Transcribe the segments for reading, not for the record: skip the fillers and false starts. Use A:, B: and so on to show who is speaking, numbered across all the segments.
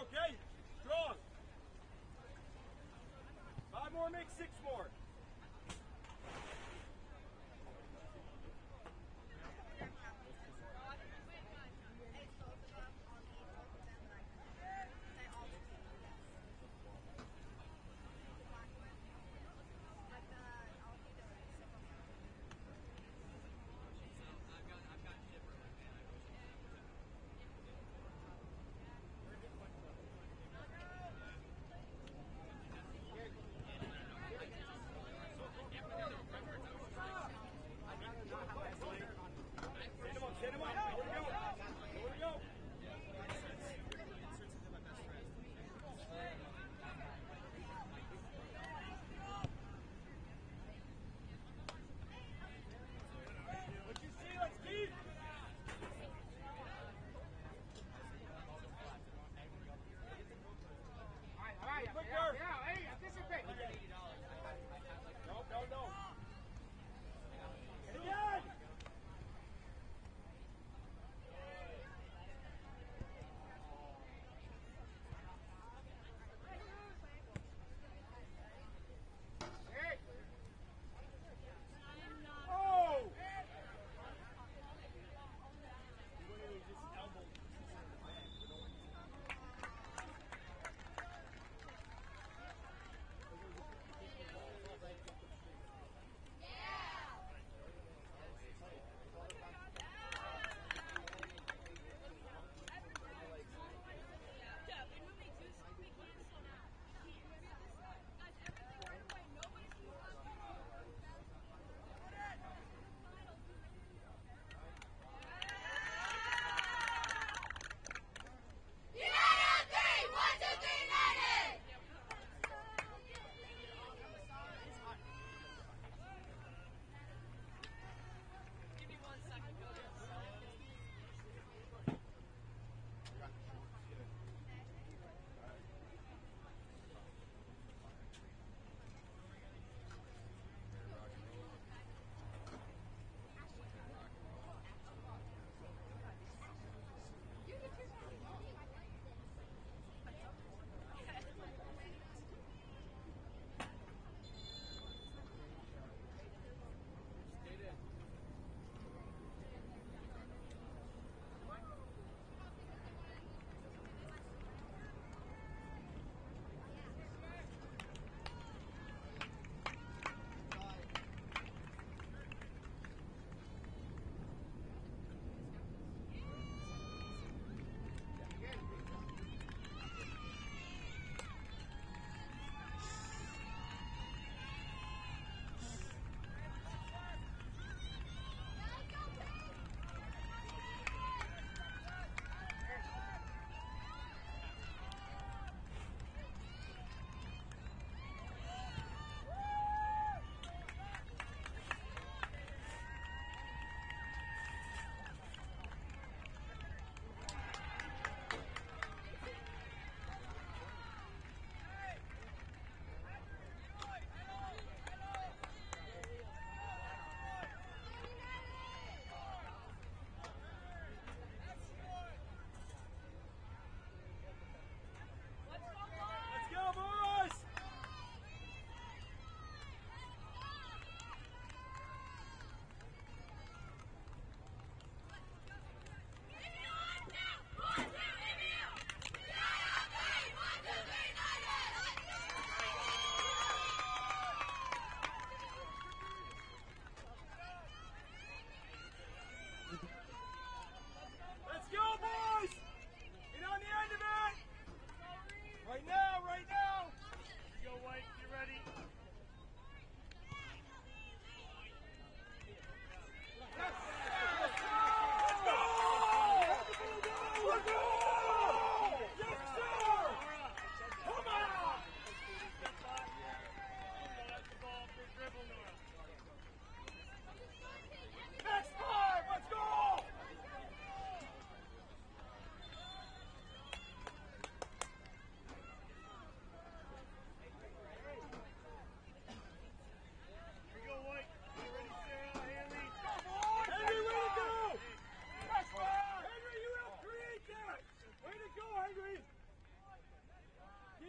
A: okay? Strong. 5 more, make 6 more.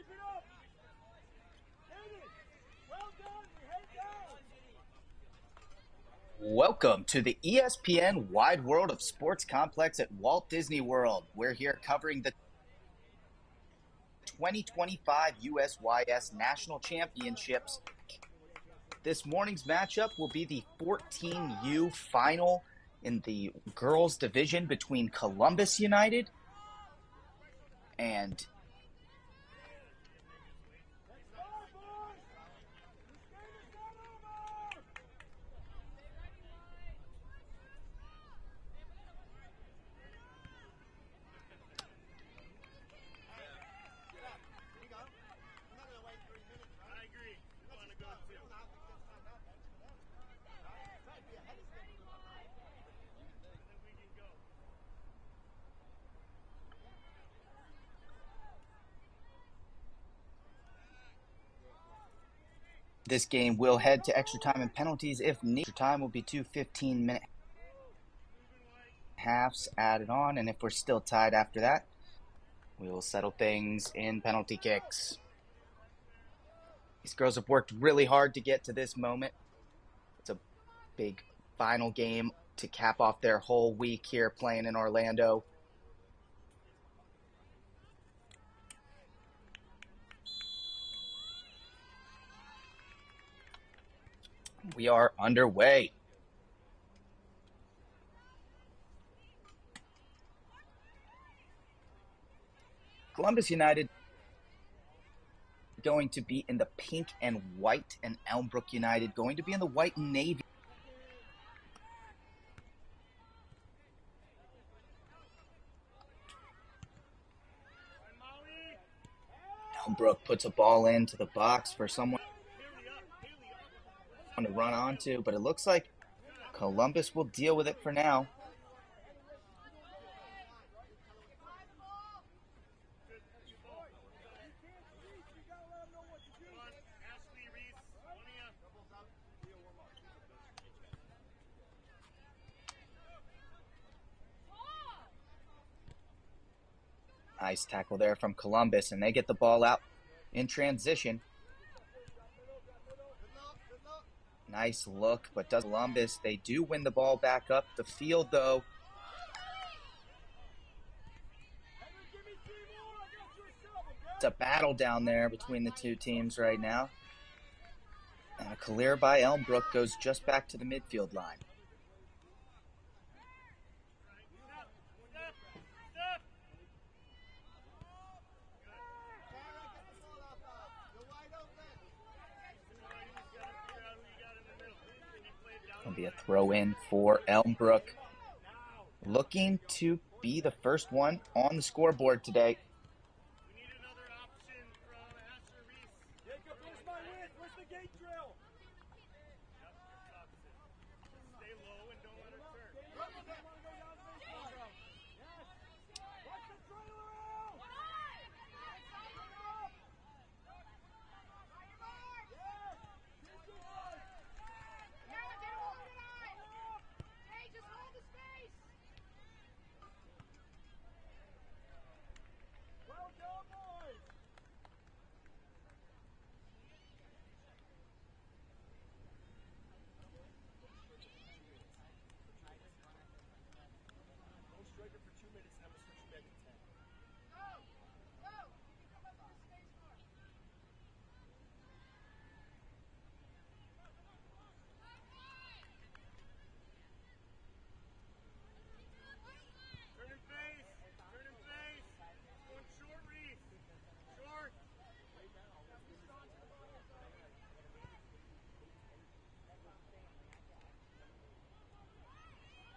A: Keep it up. Hit it. Well done. We head down.
B: Welcome to the ESPN Wide World of Sports Complex at Walt Disney World. We're here covering the 2025 USYS National Championships. This morning's matchup will be the 14U final in the girls division between Columbus United and this game will head to extra time and penalties if needed. Extra time will be 2 15-minute halves added on, and if we're still tied after that, we will settle things in penalty kicks. These girls have worked really hard to get to this moment. It's a big final game to cap off their whole week here playing in Orlando. We are underway. Columbus United going to be in the pink and white, and Elmbrook United going to be in the white and navy. Elmbrook puts a ball into the box for someone to run onto, but it looks like Columbus will deal with it for now. Nice tackle there from Columbus, and they get the ball out in transition. Nice look, but does Columbus. They do win the ball back up the field, though. It's a battle down there between the two teams right now. And a clear by Elmbrook goes just back to the midfield line. Going to be a throw-in for Elmbrook. Looking to be the first one on the scoreboard today.
A: Where's the gate drill? Stay low and don't let it turn. Watch the trailer out! Well done, boys! Striker for 2 minutes, and I'm going to switch you back to 10. Turn and face. Going short, Reese. Short.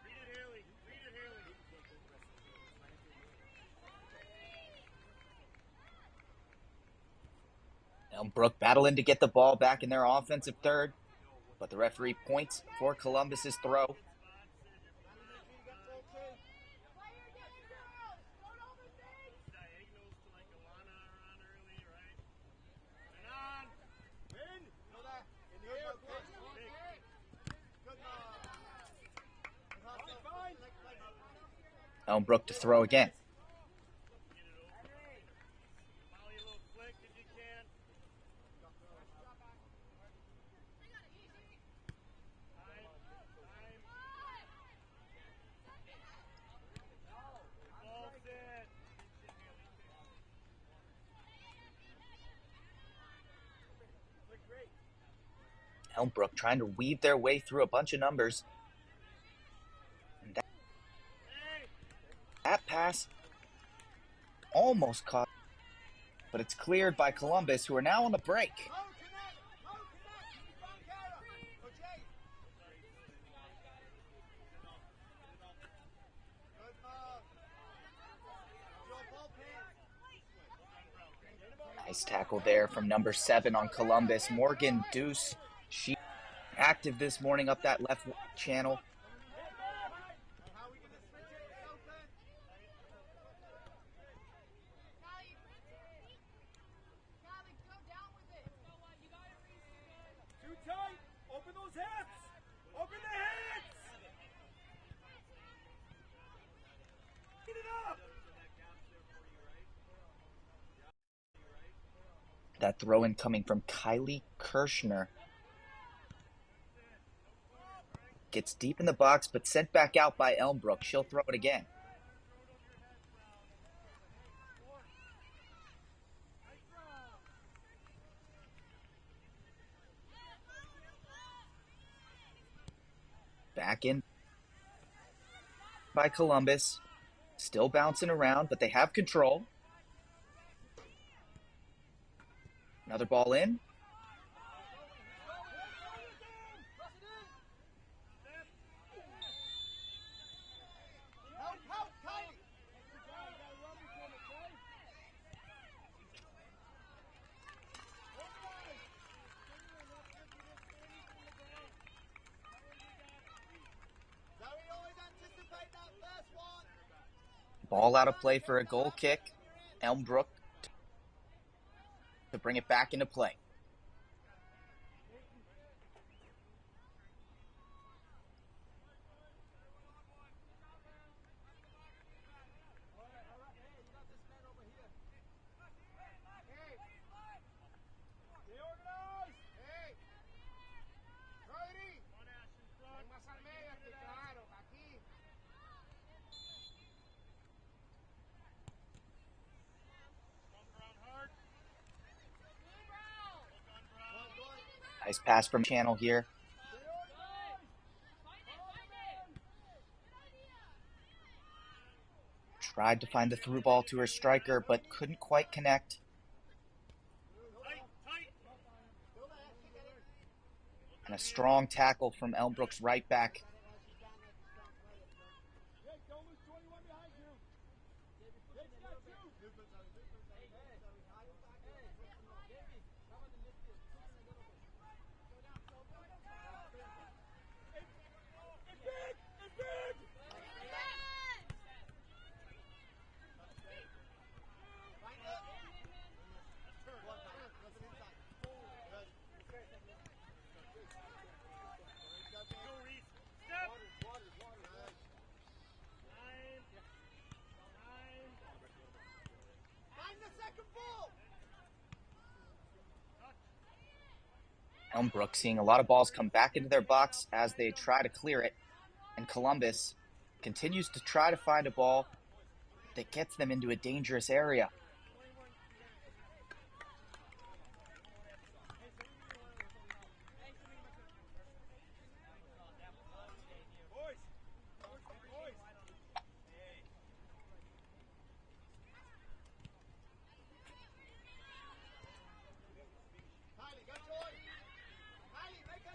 A: Read it, Haley.
B: Elmbrook battling to get the ball back in their offensive third, but the referee points for Columbus's throw. Elmbrook to throw again.
A: Molly, a little flick. Did you
B: Elmbrook trying to weave their way through a bunch of numbers. And that pass almost caught, but it's cleared by Columbus, who are now on the break. Nice tackle there from number 7 on Columbus. Morgan Deuce, she active this morning up that left channel.
A: Too tight. Open those hips. Open the hips. Get it up.
B: That throw in coming from Kylie Kirshner. Gets deep in the box, but sent back out by Elmbrook. She'll throw it again. Back in by Columbus. Still bouncing around, but they have control. Another ball in. Ball out of play for a goal kick. Elmbrook to bring it back into play. Nice pass from channel here. Tried to find the through ball to her striker, but couldn't quite connect. And a strong tackle from Elmbrook's right back. Elmbrook seeing a lot of balls come back into their box as they try to clear it. And Columbus continues to try to find a ball that gets them into a dangerous area.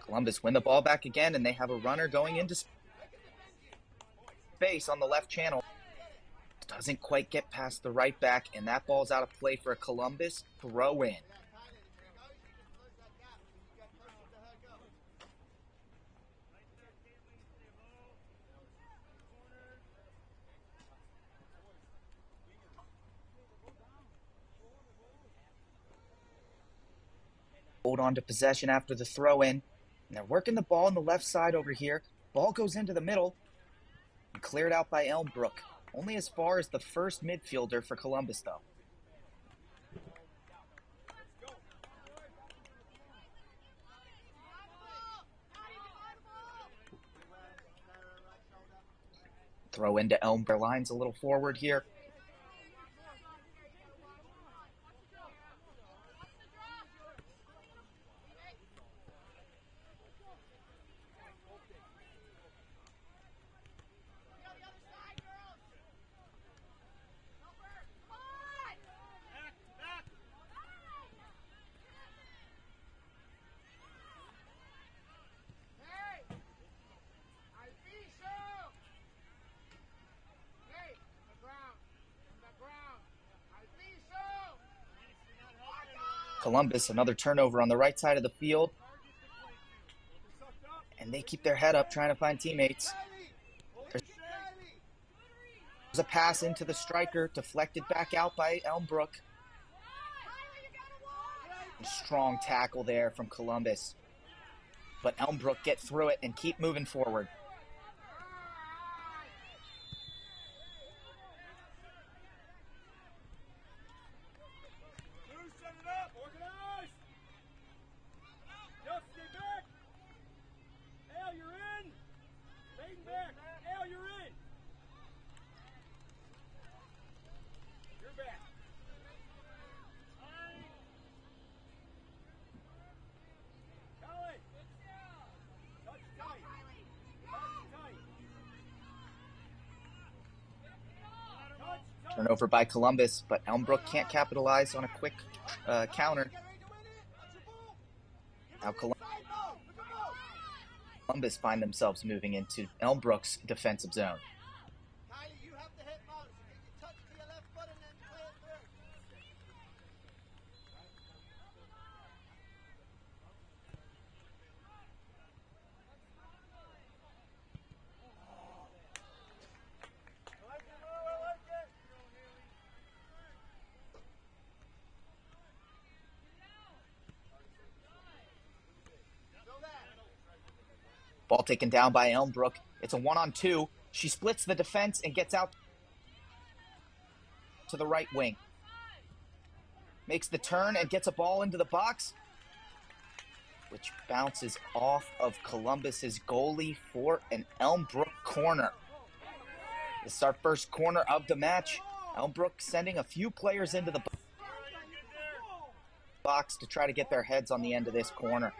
B: Columbus win the ball back again, and they have a runner going into space on the left channel. Doesn't quite get past the right back, and that ball's out of play for a Columbus throw-in. Hold on to possession after the throw-in. And they're working the ball on the left side over here. Ball goes into the middle and cleared out by Elmbrook. Only as far as the first midfielder for Columbus, though. Throw into Elmbrook. Lines a little forward here. Columbus, another turnover on the right side of the field. And they keep their head up trying to find teammates. There's a pass into the striker, deflected back out by Elmbrook. Strong tackle there from Columbus. But Elmbrook get through it and keep moving forward. Turnover by Columbus, but Elmbrook can't capitalize on a quick counter. Now Columbus find themselves moving into Elmbrook's defensive zone. Ball taken down by Elmbrook. It's a 1-on-2. She splits the defense and gets out to the right wing. Makes the turn and gets a ball into the box, which bounces off of Columbus's goalie for an Elmbrook corner. This is our first corner of the match. Elmbrook sending a few players into the box to try to get their heads on the end of this corner.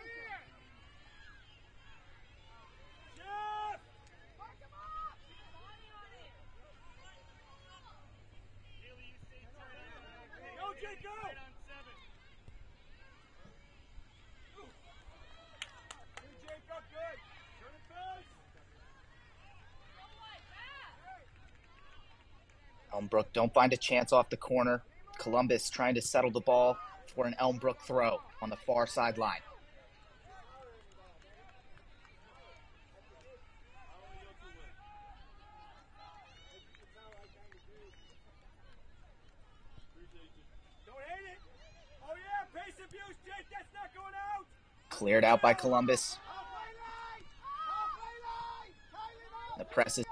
B: Elmbrook don't find a chance off the corner. Columbus trying to settle the ball for an Elmbrook throw on the far sideline. Cleared out by Columbus. The press is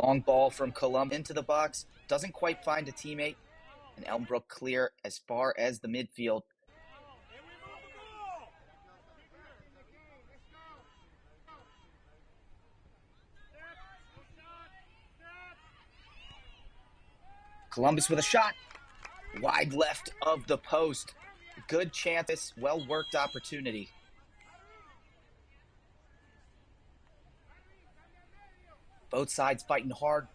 B: long ball from Columbus into the box. Doesn't quite find a teammate. And Elmbrook clear as far as the midfield. Columbus with a shot. Wide left of the post. Good chance. Well-worked opportunity. Both sides fighting hard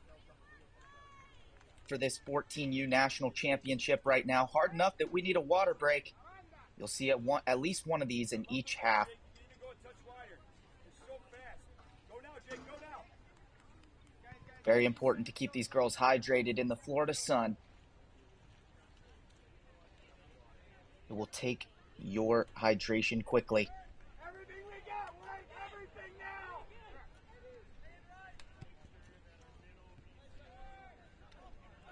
B: for this 14U national championship right now. Hard enough that we need a water break. You'll see at least one of these in each half. Very important to keep these girls hydrated in the Florida sun. It will take your hydration quickly.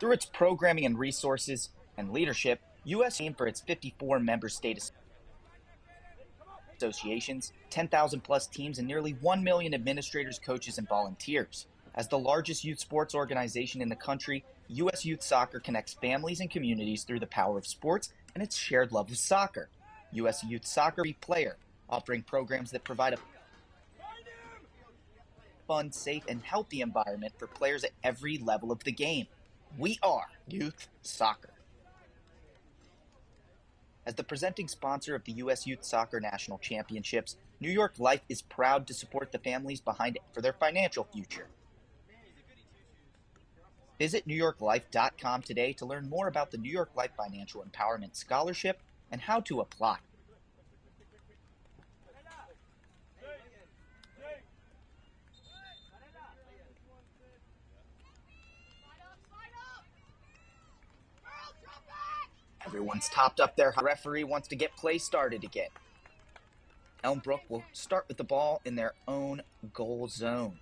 B: Through its programming and resources and leadership, U.S. aimed for its 54 member state associations, 10,000 plus teams, and nearly 1 million administrators, coaches, and volunteers. As the largest youth sports organization in the country, U.S. Youth Soccer connects families and communities through the power of sports and its shared love of soccer. U.S. Youth Soccer player, offering programs that provide a fun, safe, and healthy environment for players at every level of the game. We are Youth Soccer. As the presenting sponsor of the U.S. Youth Soccer National Championships, New York Life is proud to support the families behind it for their financial future. Visit NewYorkLife.com today to learn more about the New York Life Financial Empowerment Scholarship and how to apply. Everyone's topped up their referee wants to get play started again. Elmbrook will start with the ball in their own goal zone.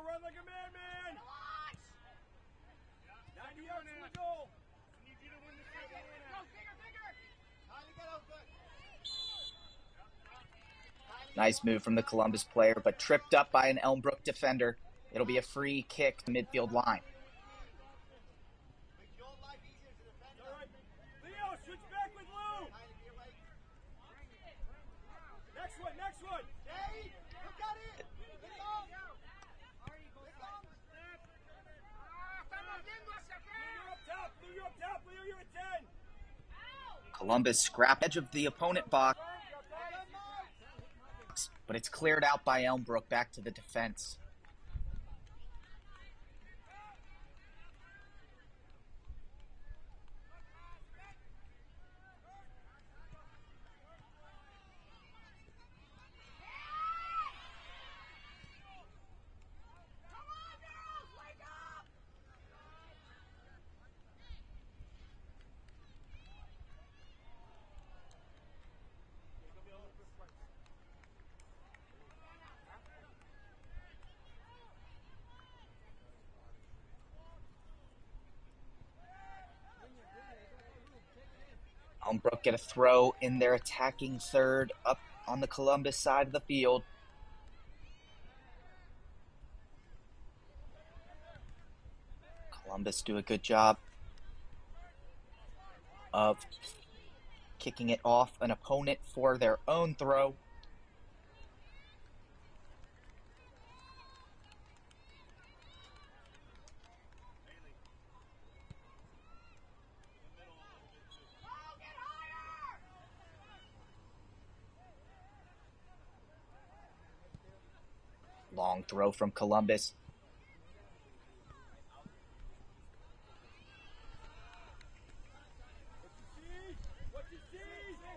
A: Run like a madman! 90 yards from the goal! I need you to win this game. Go, bigger!
B: Nice move from the Columbus player, but tripped up by an Elmbrook defender. It'll be a free kick to midfield line.
A: Leo, switch back with Lou! Next one! Hey, look at it! You're up top, Leo, you're at 10.
B: Columbus scrap edge of the opponent box, but it's cleared out by Elmbrook back to the defense. Elmbrook get a throw in their attacking third up on the Columbus side of the field. Columbus do a good job of kicking it off an opponent for their own throw. Long throw from Columbus.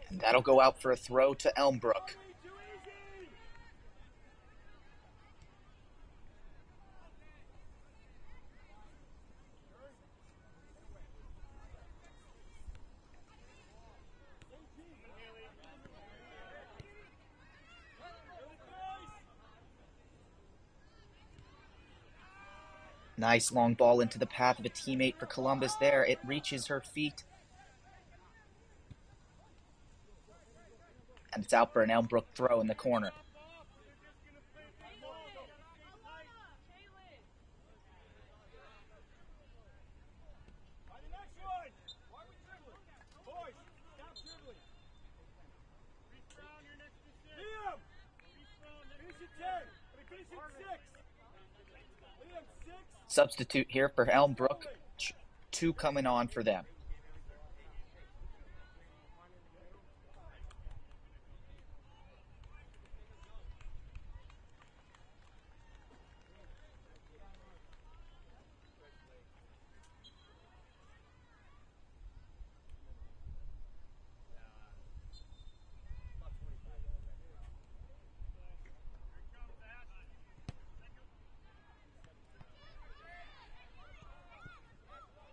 B: And that'll go out for a throw to Elmbrook. Nice long ball into the path of a teammate for Columbus there. It reaches her feet. And it's out for an Elmbrook throw in the corner. Substitute here for Elmbrook. 2 coming on for them.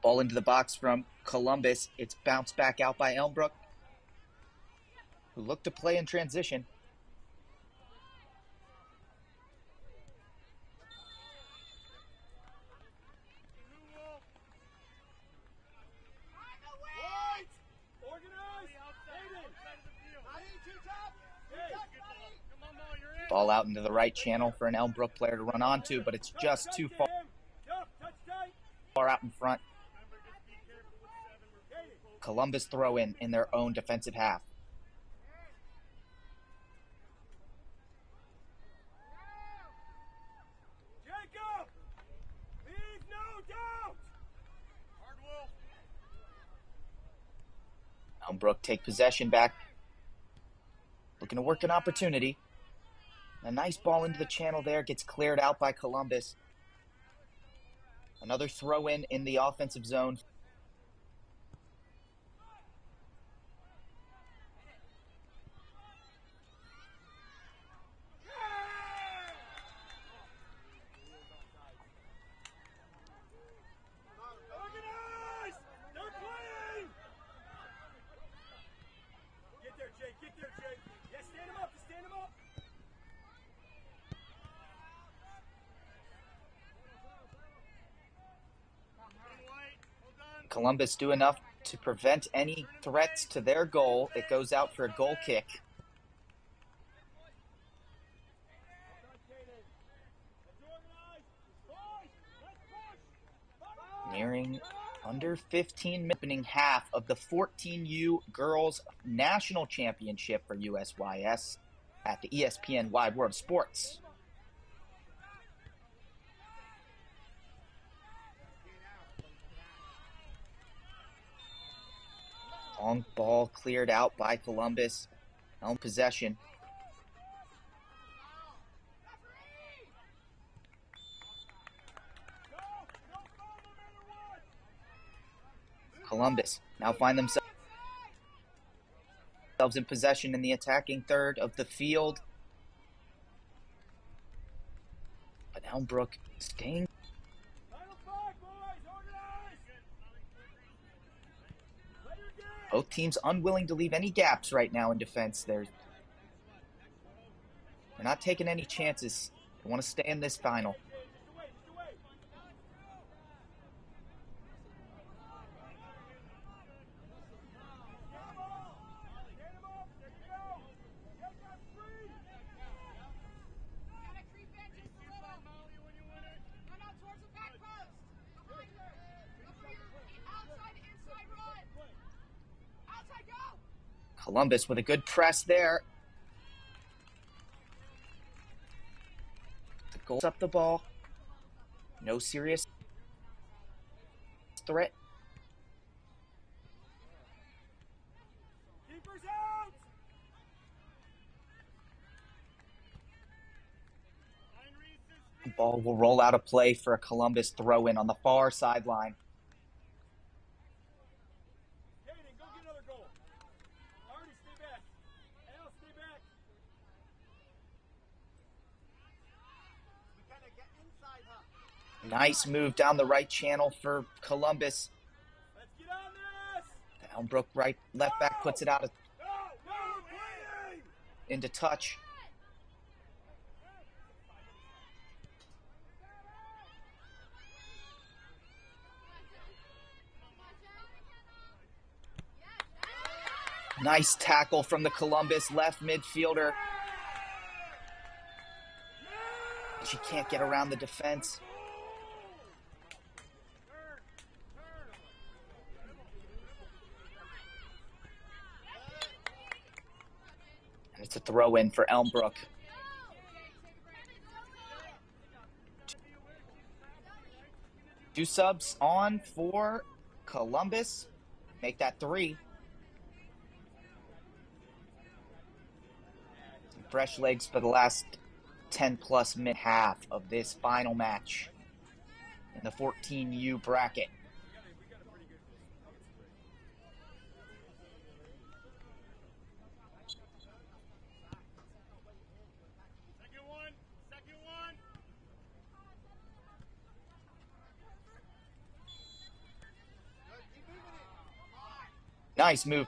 B: Ball into the box from Columbus. It's bounced back out by Elmbrook, who looked to play in transition. Ball out into the right channel for an Elmbrook player to run onto, but it's just too far out in front. Columbus throw in their own defensive half.
A: Jacob! Leave no doubt!
B: Elmbrook take possession back. Looking to work an opportunity. A nice ball into the channel there. Gets cleared out by Columbus. Another throw in the offensive zone.
A: Organize! They're playing! Get there, Jake. Get there, Jake. Yeah, stand him up. Just stand him up.
B: Columbus do enough to prevent any threats to their goal. It goes out for a goal kick. Nearing under 15 minutes, opening half of the 14U Girls National Championship for USYS at the ESPN Wide World of Sports. Long ball cleared out by Columbus. Elm possession. Columbus now find themselves in possession in the attacking third of the field. But Elmbrook staying. Both teams unwilling to leave any gaps right now in defense. They're not taking any chances. They want to stay in this final. Columbus with a good press there. The goal up the ball. No serious threat.
A: Keepers out!
B: The ball will roll out of play for a Columbus throw in on the far sideline. Nice move down the right channel for Columbus.
A: Let's get on this.
B: Elmbrook left back puts it out into touch. Nice tackle from the Columbus left midfielder. She can't get around the defense. And it's a throw in for Elmbrook. Two subs on for Columbus. Make that 3. Some fresh legs for the last 10-plus minute half of this final match in the 14U bracket. Nice move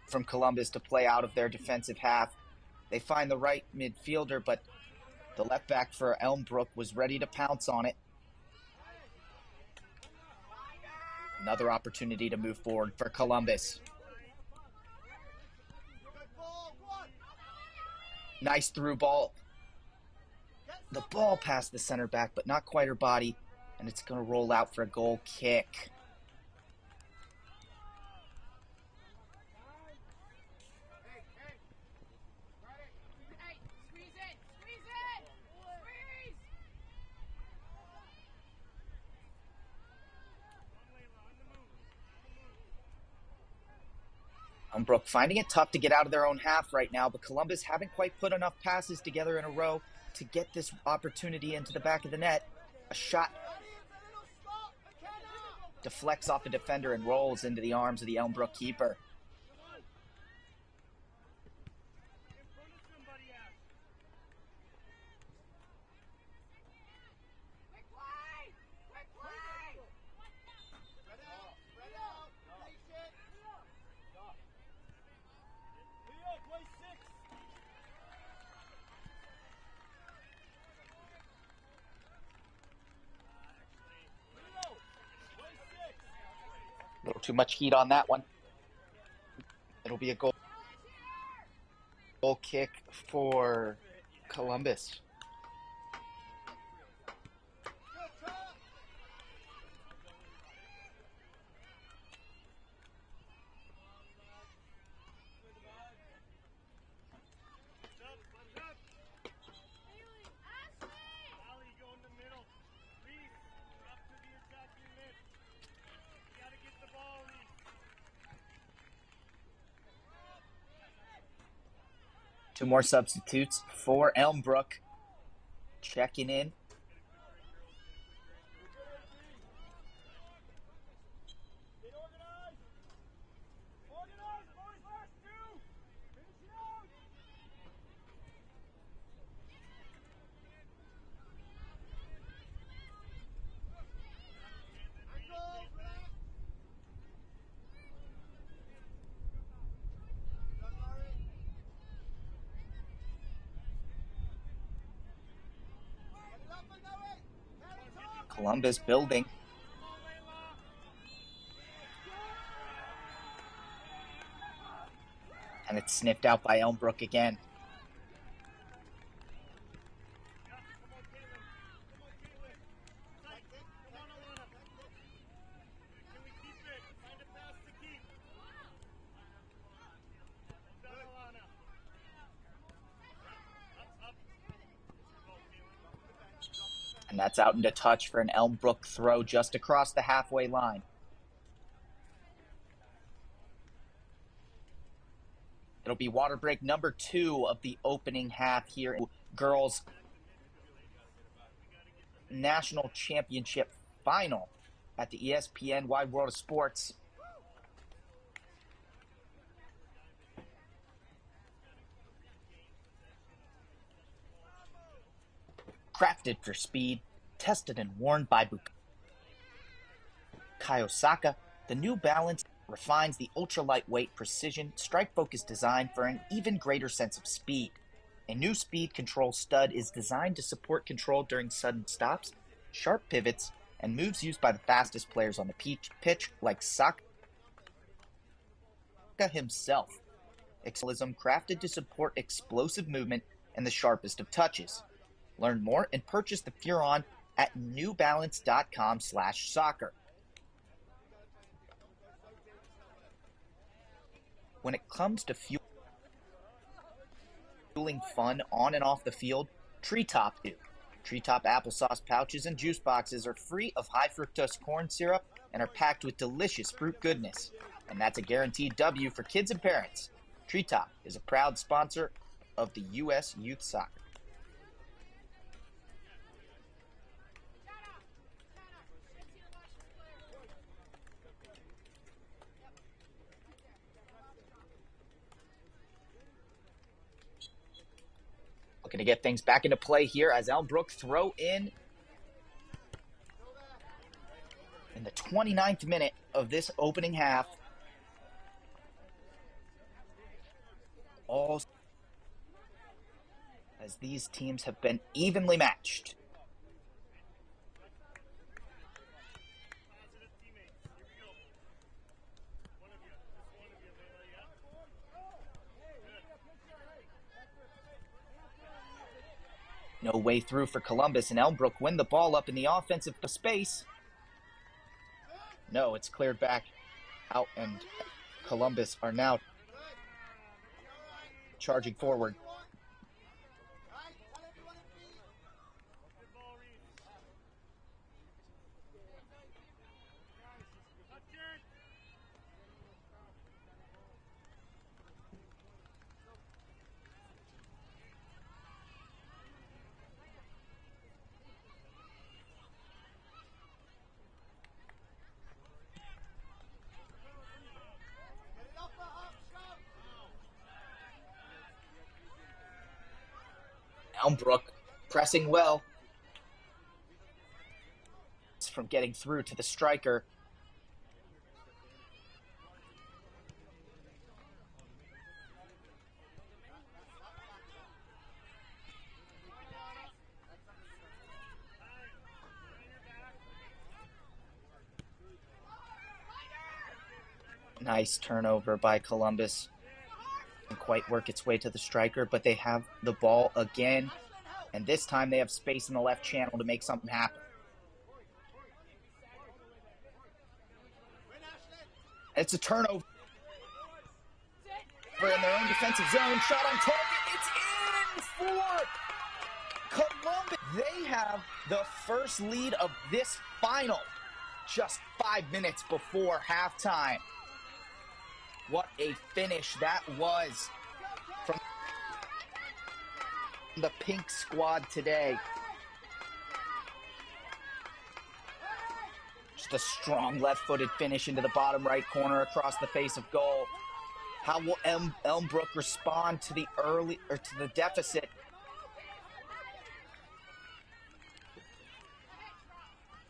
B: from Columbus to play out of their defensive half. They find the right midfielder, but the left back for Elmbrook was ready to pounce on it. Another opportunity to move forward for Columbus. Nice through ball. The ball passed the center back, but not quite her body, and it's going to roll out for a goal kick. Elmbrook finding it tough to get out of their own half right now, but Columbus haven't quite put enough passes together in a row to get this opportunity into the back of the net. A shot deflects off a defender and rolls into the arms of the Elmbrook keeper. A little too much heat on that one. It'll be a goal kick for Columbus. Two more substitutes for Elmbrook. Checking in. Columbus building. And it's sniffed out by Elmbrook again. And that's out into touch for an Elmbrook throw just across the halfway line. It'll be water break number 2 of the opening half here in girls' national championship final at the ESPN Wide World of Sports. Crafted for speed, tested and worn by Bukayo Osaka, the New Balance refines the ultra-lightweight precision, strike-focused design for an even greater sense of speed. A new speed control stud is designed to support control during sudden stops, sharp pivots, and moves used by the fastest players on the pitch like Saka himself. Excelism crafted to support explosive movement and the sharpest of touches. Learn more and purchase the Furon at newbalance.com/soccer. When it comes to fueling fun on and off the field, Treetop do. Treetop applesauce pouches and juice boxes are free of high fructose corn syrup and are packed with delicious fruit goodness. And that's a guaranteed W for kids and parents. Treetop is a proud sponsor of the U.S. Youth Soccer. Looking to get things back into play here as Elmbrook throw in the 29th minute of this opening half. All as these teams have been evenly matched. No way through for Columbus, and Elmbrook win the ball up in the offensive space. No, it's cleared back out, and Columbus are now charging forward. Elmbrook pressing well. It's from getting through to the striker. Nice turnover by Columbus. Didn't quite work its way to the striker, but they have the ball again. And this time they have space in the left channel to make something happen. It's a turnover in their own defensive zone. Shot on target. It's in for Columbus. They have the first lead of this final just 5 minutes before halftime. What a finish that was from the pink squad today. Just a strong left-footed finish into the bottom right corner across the face of goal. How will Elmbrook respond to the deficit?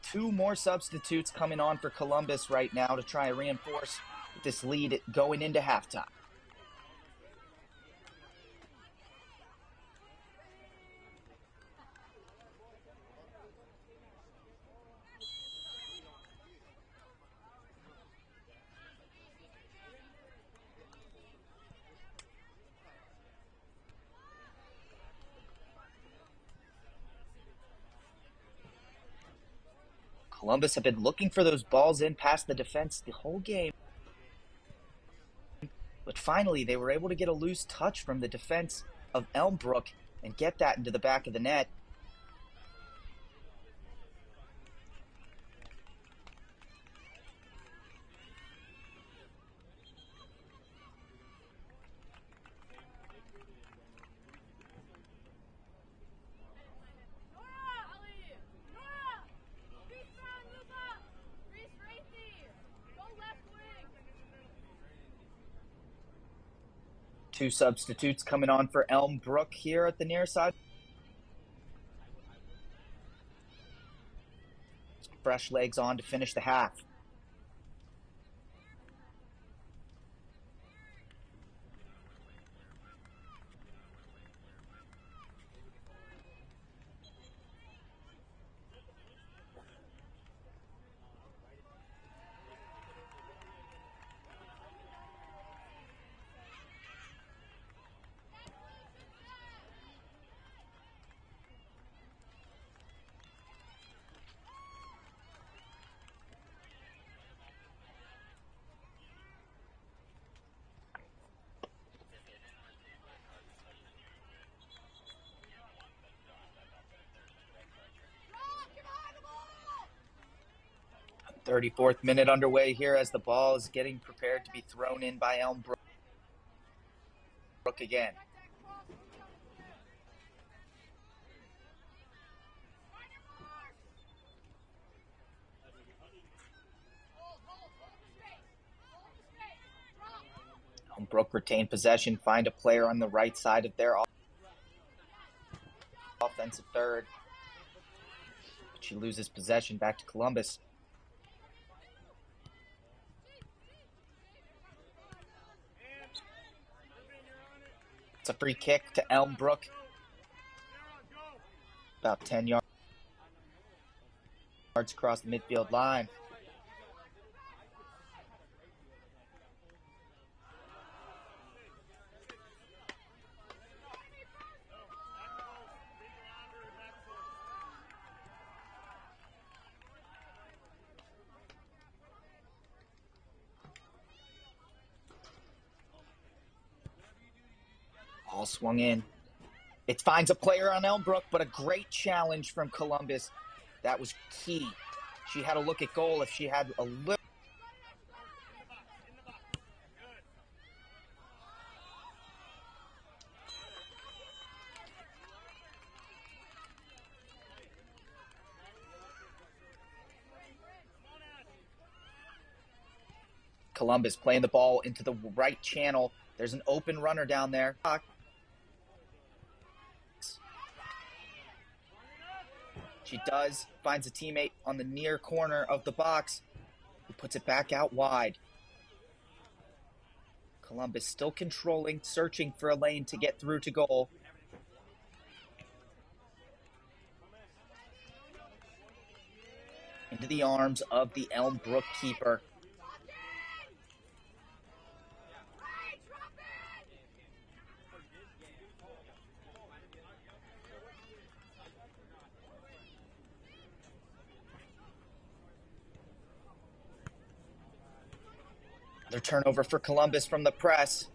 B: Two more substitutes coming on for Columbus right now to try and reinforce this lead going into halftime. Columbus have been looking for those balls in past the defense the whole game. But finally, they were able to get a loose touch from the defense of Elmbrook and get that into the back of the net. Two substitutes coming on for Elmbrook here at the near side. Fresh legs on to finish the half. – 34th minute underway here as the ball is getting prepared to be thrown in by Elmbrook again. Elmbrook retain possession, find a player on the right side of their offensive third. She loses possession back to Columbus. It's a free kick to Elmbrook. About 10 yards across the midfield line. Ball swung in. It finds a player on Elmbrook, but a great challenge from Columbus. That was key. She had a look at goal if she had a little. Columbus playing the ball into the right channel. There's an open runner down there. She does, finds a teammate on the near corner of the box, who puts it back out wide. Columbus still controlling, searching for a lane to get through to goal. Into the arms of the Elmbrook keeper. Another turnover for Columbus from the press.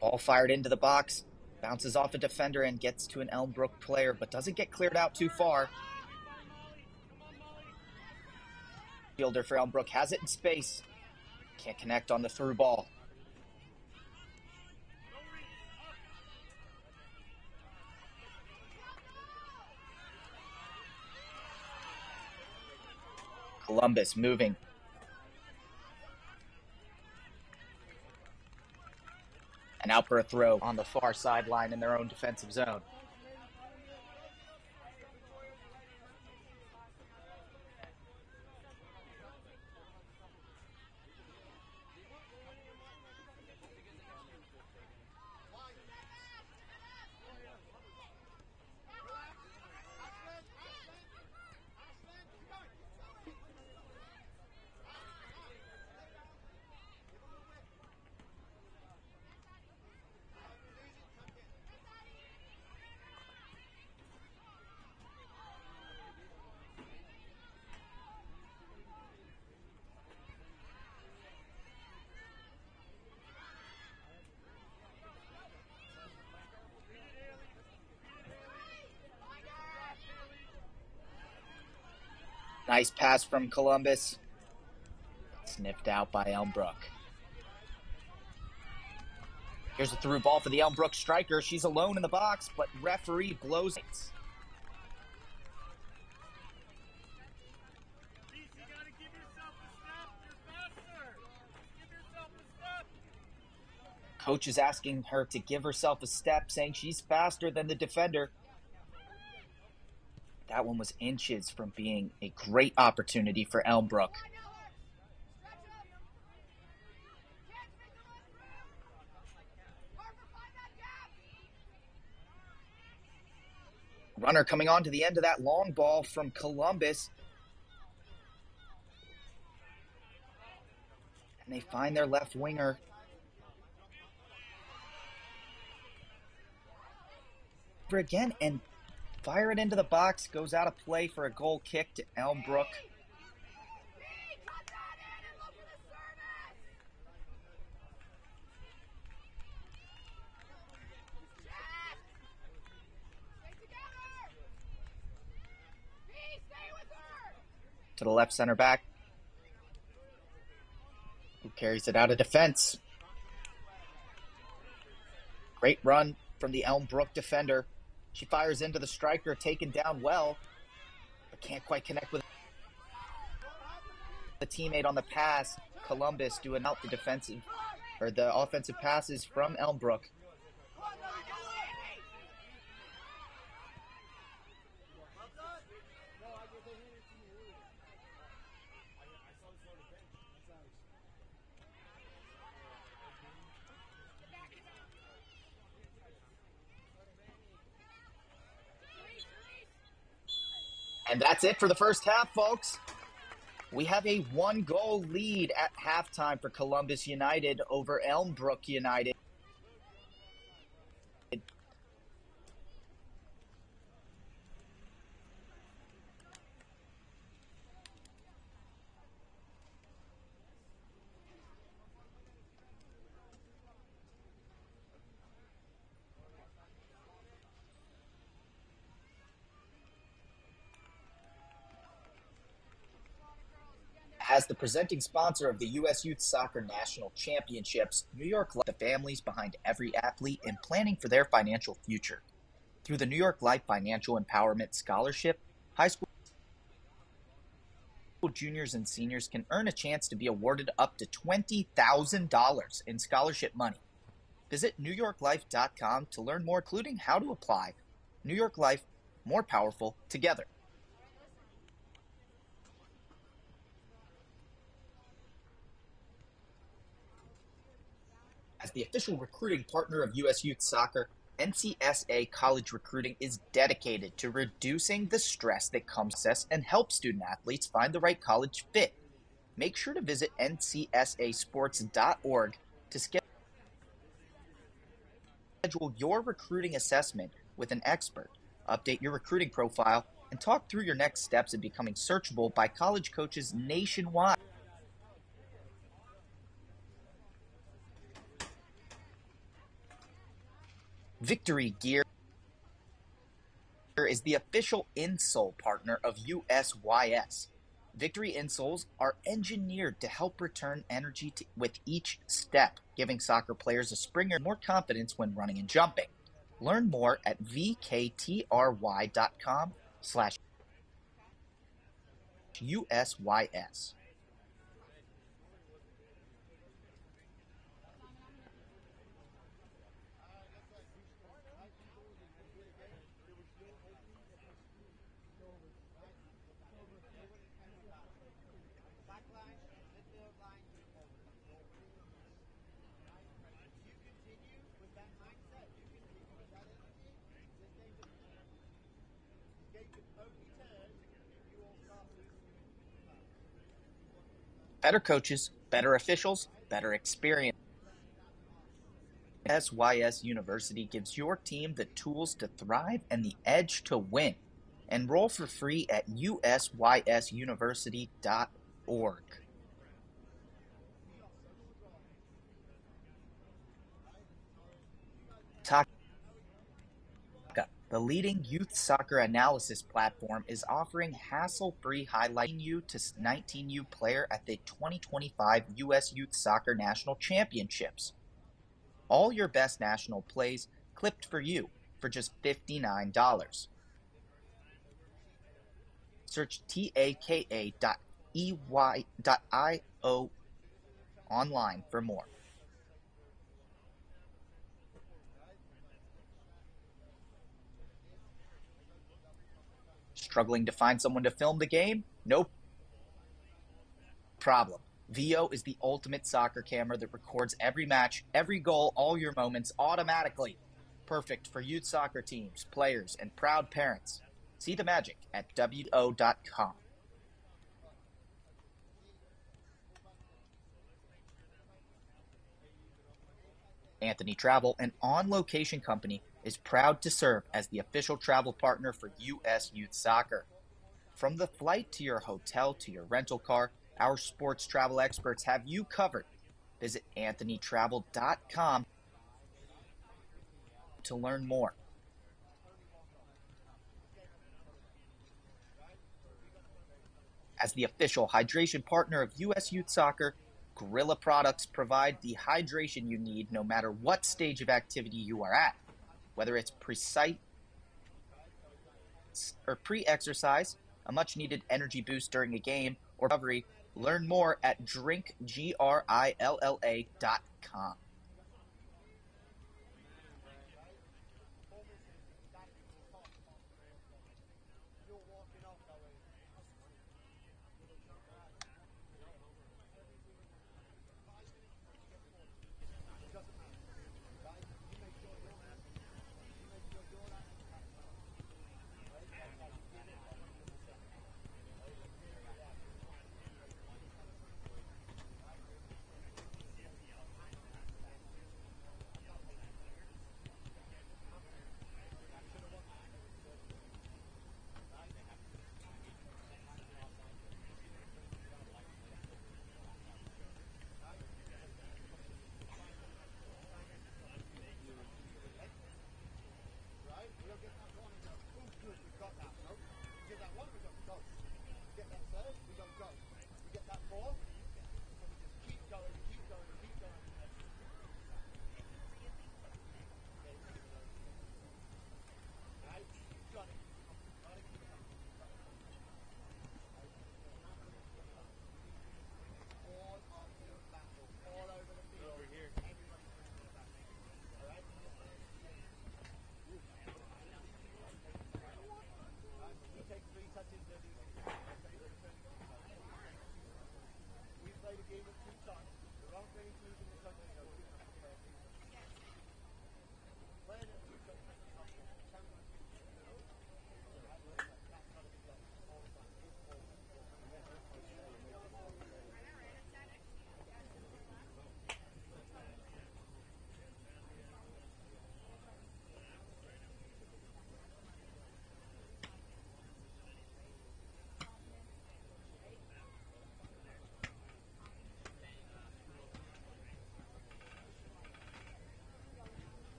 B: Ball fired into the box. Bounces off a defender and gets to an Elmbrook player, but doesn't get cleared out too far. Fielder for Elmbrook has it in space. Can't connect on the through ball. Columbus moving. And out for a throw on the far sideline in their own defensive zone. Nice pass from Columbus. Sniffed out by Elmbrook. Here's a through ball for the Elmbrook striker. She's alone in the box, but referee blows it. Coach is asking her to give herself a step, saying she's faster than the defender. That one was inches from being a great opportunity for Elmbrook. Runner coming on to the end of that long ball from Columbus. And they find their left winger. Again, and fire it into the box. Goes out of play for a goal kick to Elmbrook. To the left center back, who carries it out of defense. Great run from the Elmbrook defender. She fires into the striker, taken down well, but can't quite connect with the teammate on the pass. Columbus doing out the defensive or the offensive passes from Elmbrook. And that's it for the first half, folks. We have a 1-goal lead at halftime for Columbus United over Elmbrook United. As the presenting sponsor of the U.S. Youth Soccer National Championships, New York Life, the families behind every athlete and planning for their financial future. Through the New York Life Financial Empowerment Scholarship, high school juniors and seniors can earn a chance to be awarded up to $20,000 in scholarship money. Visit NewYorkLife.com to learn more, including how to apply. New York Life, more powerful together. As the official recruiting partner of U.S. Youth Soccer, NCSA College Recruiting is dedicated to reducing the stress that comes with success and help student athletes find the right college fit. Make sure to visit ncsasports.org to schedule your recruiting assessment with an expert, update your recruiting profile, and talk through your next steps in becoming searchable by college coaches nationwide. Victory Gear is the official insole partner of USYS. Victory insoles are engineered to help return energy with each step, giving soccer players a spring or more confidence when running and jumping. Learn more at vktry.com/USYS. Better coaches, better officials, better experience. USYS University gives your team the tools to thrive and the edge to win. Enroll for free at usysunversity.org. The leading youth soccer analysis platform is offering hassle-free highlighting you to 19U player at the 2025 U.S. Youth Soccer National Championships. All your best national plays clipped for you for just $59. Search taka.ey.io online for more. Struggling to find someone to film the game? No problem. VO is the ultimate soccer camera that records every match, every goal, all your moments automatically. Perfect for youth soccer teams, players, and proud parents. See the magic at wo.com. Anthony Travel, an on-location company, is proud to serve as the official travel partner for U.S. Youth Soccer. From the flight to your hotel to your rental car, our sports travel experts have you covered. Visit anthonytravel.com to learn more. As the official hydration partner of U.S. Youth Soccer, Gorilla Products provide the hydration you need no matter what stage of activity you are at. Whether it's pre-exercise, a much-needed energy boost during a game, or recovery, learn more at drinkgrilla.com.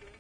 A: Good.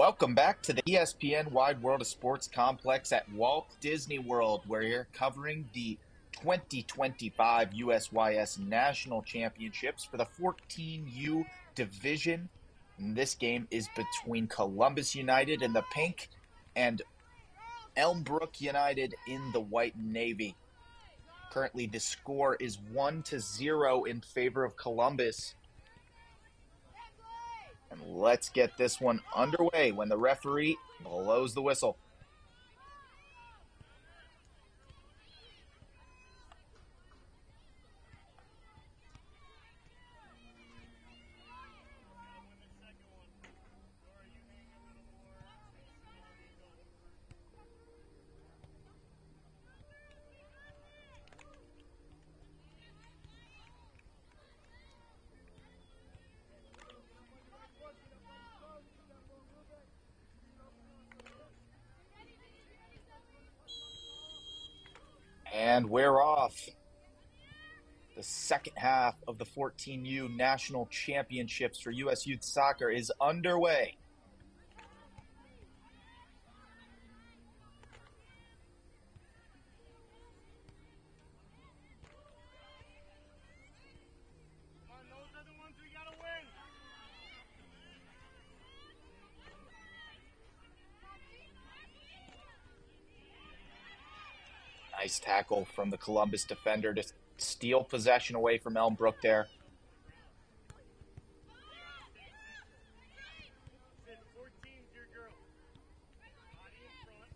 B: Welcome back to the ESPN Wide World of Sports complex at Walt Disney World, where you're covering the 2025 USYS National Championships for the 14U division. And this game is between Columbus United in the pink and Elmbrook United in the white and navy. Currently, the score is 1-0 in favor of Columbus. And let's get this one underway when the referee blows the whistle. And we're off. The second half of the 14U National Championships for U.S. Youth Soccer is underway.
A: Come on, those are the ones we gotta win.
B: Nice tackle from the Columbus defender to steal possession away from Elmbrook there.
A: Sid, 14's your girl. Body in front.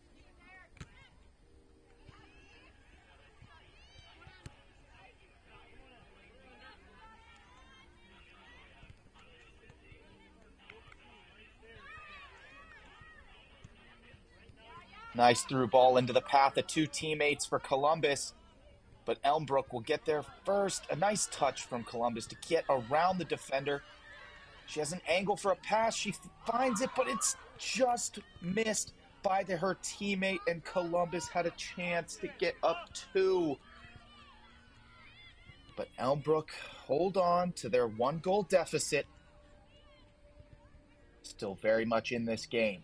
B: Nice through ball into the path of two teammates for Columbus. But Elmbrook will get there first. A nice touch from Columbus to get around the defender. She has an angle for a pass. She finds it, but it's just missed by her teammate, and Columbus had a chance to get up 2. But Elmbrook hold on to their 1-goal deficit. Still very much in this game.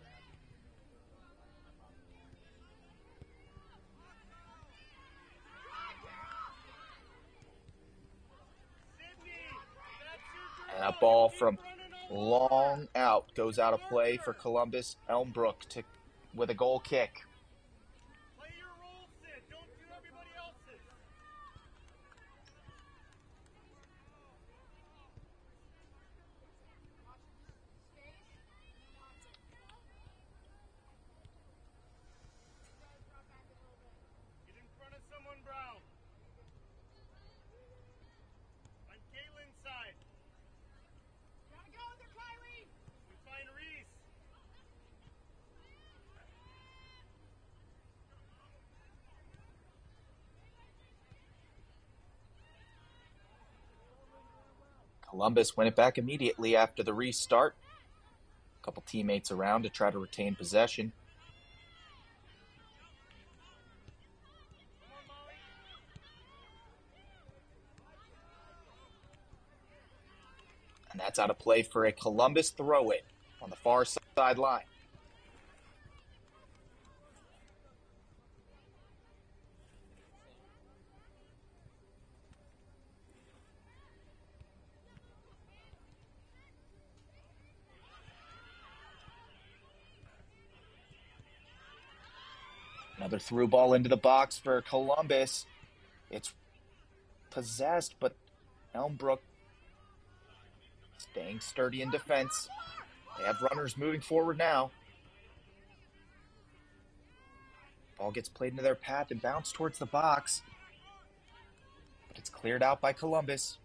B: And a ball from long out goes out of play for Columbus. Elmbrook with a goal kick.
A: Play your role, Sid. Don't do everybody else's. Get in front of someone, Brown. On Caitlin's side. Gotta go with her, Kylie. We find Reese.
B: Columbus win it back immediately after the restart. A couple teammates around to try to retain possession. And that's out of play for a Columbus throw-in on the far sideline. Another through ball into the box for Columbus. It's possessed, but Elmbrook staying sturdy in defense. They have runners moving forward now. Ball gets played into their path and bounced towards the box. But it's cleared out by Columbus.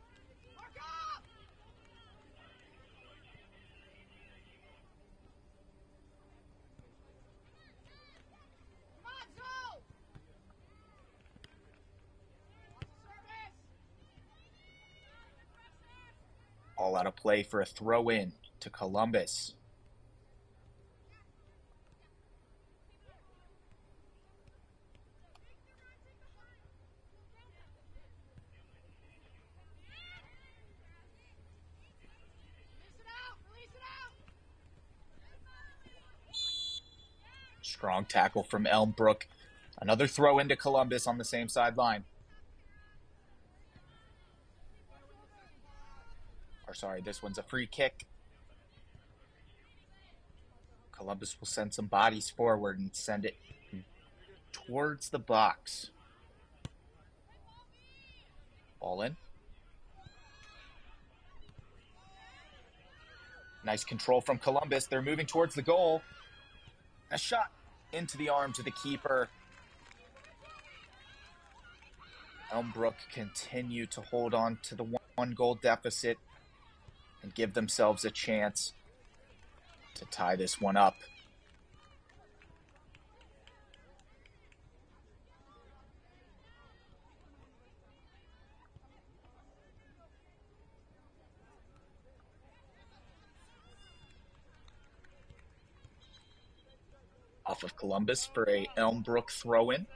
B: All out of play for a throw-in to Columbus. Strong tackle from Elmbrook. Another throw into Columbus on the same sideline. Or sorry, this one's a free kick. Columbus will send some bodies forward and send it towards the box. Ball in. Nice control from Columbus. They're moving towards the goal. A shot into the arms of the keeper. Elmbrook continue to hold on to the one-goal deficit and give themselves a chance to tie this one up. Off of Columbus for a Elmbrook throw-in.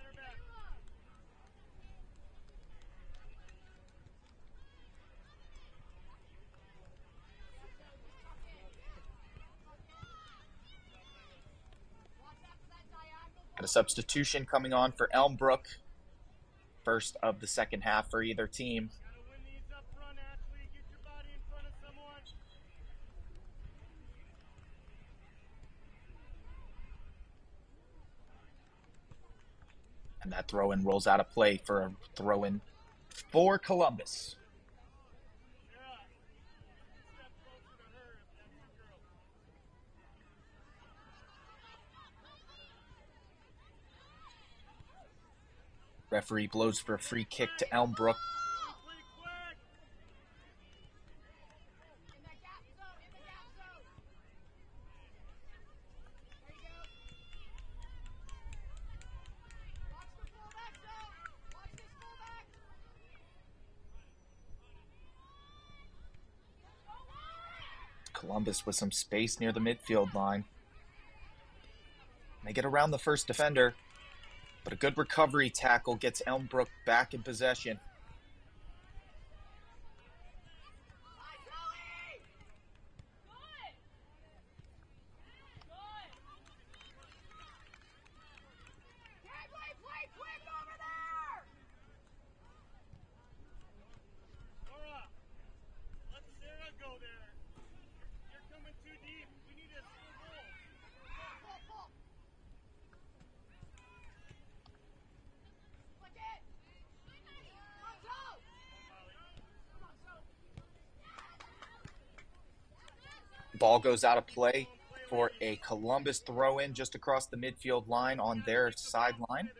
B: And a substitution coming on for Elmbrook. First of the second half for either team. And that throw-in rolls out of play for a throw-in for Columbus. Referee blows for a free kick to Elmbrook. Columbus with some space near the midfield line. They get around the first defender, but a good recovery tackle gets Elmbrook back in possession. Ball goes out of play for a Columbus throw-in just across the midfield line on their sideline.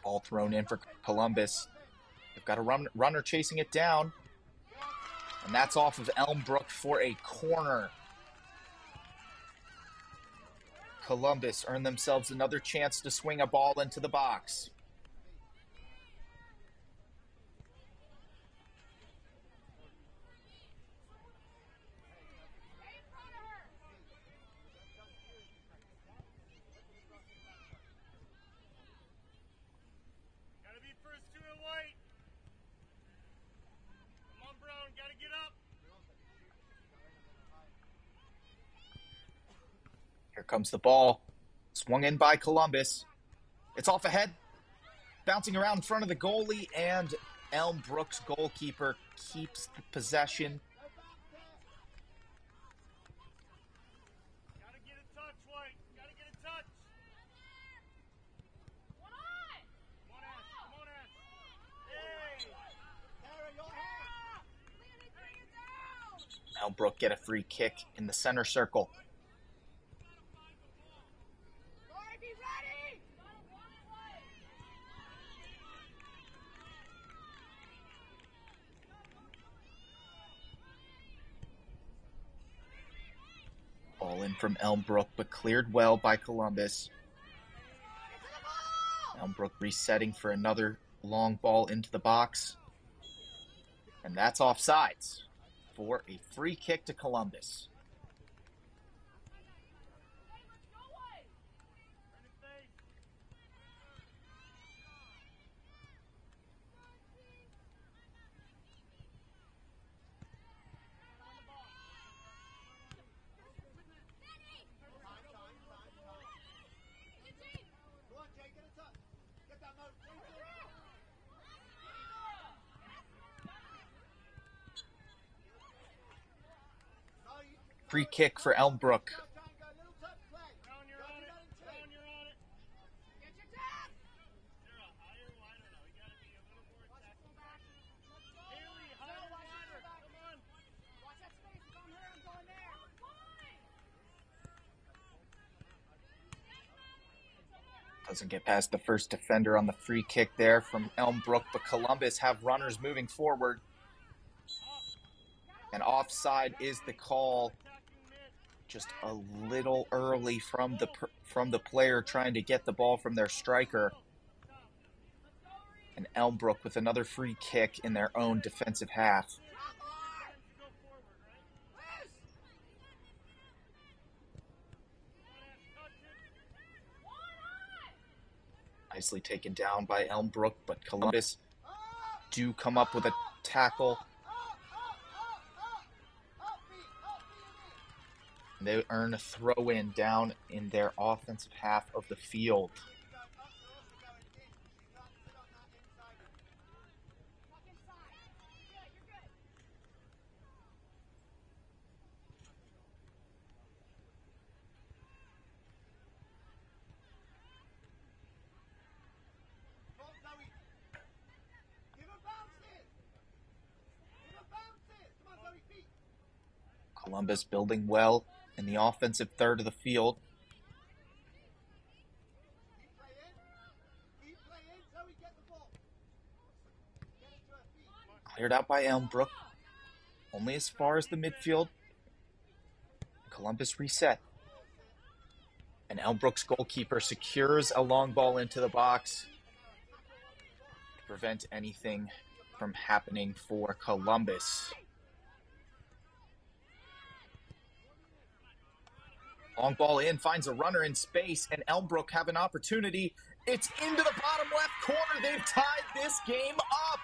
B: Ball thrown in for Columbus. They've got a runner chasing it down. And that's off of Elmbrook for a corner. Columbus earned themselves another chance to swing a ball into the box.
A: Gotta be first to the white. Come on, Brown, gotta get up.
B: Here comes the ball. Swung in by Columbus. It's off ahead. Bouncing around in front of the goalie, and Elmbrook's goalkeeper keeps the possession.
A: Gotta get a touch, White. Gotta get a touch. Come on, Ash. Come on, Ash. Hey. Carry your hat.
B: Elmbrook get a free kick in the center circle. Ball in from Elmbrook, but cleared well by Columbus. Elmbrook resetting for another long ball into the box. And that's offsides for a free kick to Columbus. Free kick for Elmbrook. Doesn't get past the first defender on the free kick there from Elmbrook, but Columbus have runners moving forward. And offside is the call. Just a little early from the player trying to get the ball from their striker. And Elmbrook with another free kick in their own defensive half. Nicely taken down by Elmbrook, but Columbus do come up with a tackle. They earn a throw-in down in their offensive half of the field. Columbus building well in the offensive third of the field. Cleared out by Elmbrook. Only as far as the midfield. Columbus reset. And Elmbrook's goalkeeper secures a long ball into the box to prevent anything from happening for Columbus. Long ball in, finds a runner in space, and Elmbrook have an opportunity. It's into the bottom left corner. They've tied this game up.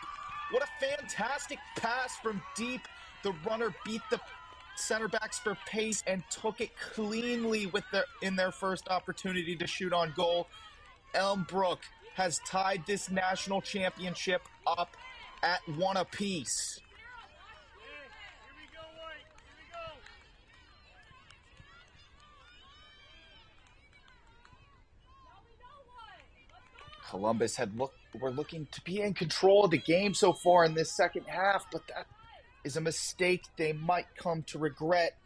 B: What a fantastic pass from deep. The runner beat the center backs for pace and took it cleanly in their first opportunity to shoot on goal. Elmbrook has tied this national championship up at 1 apiece. Columbus were looking to be in control of the game so far in this second half, but that is a mistake they might come to regret.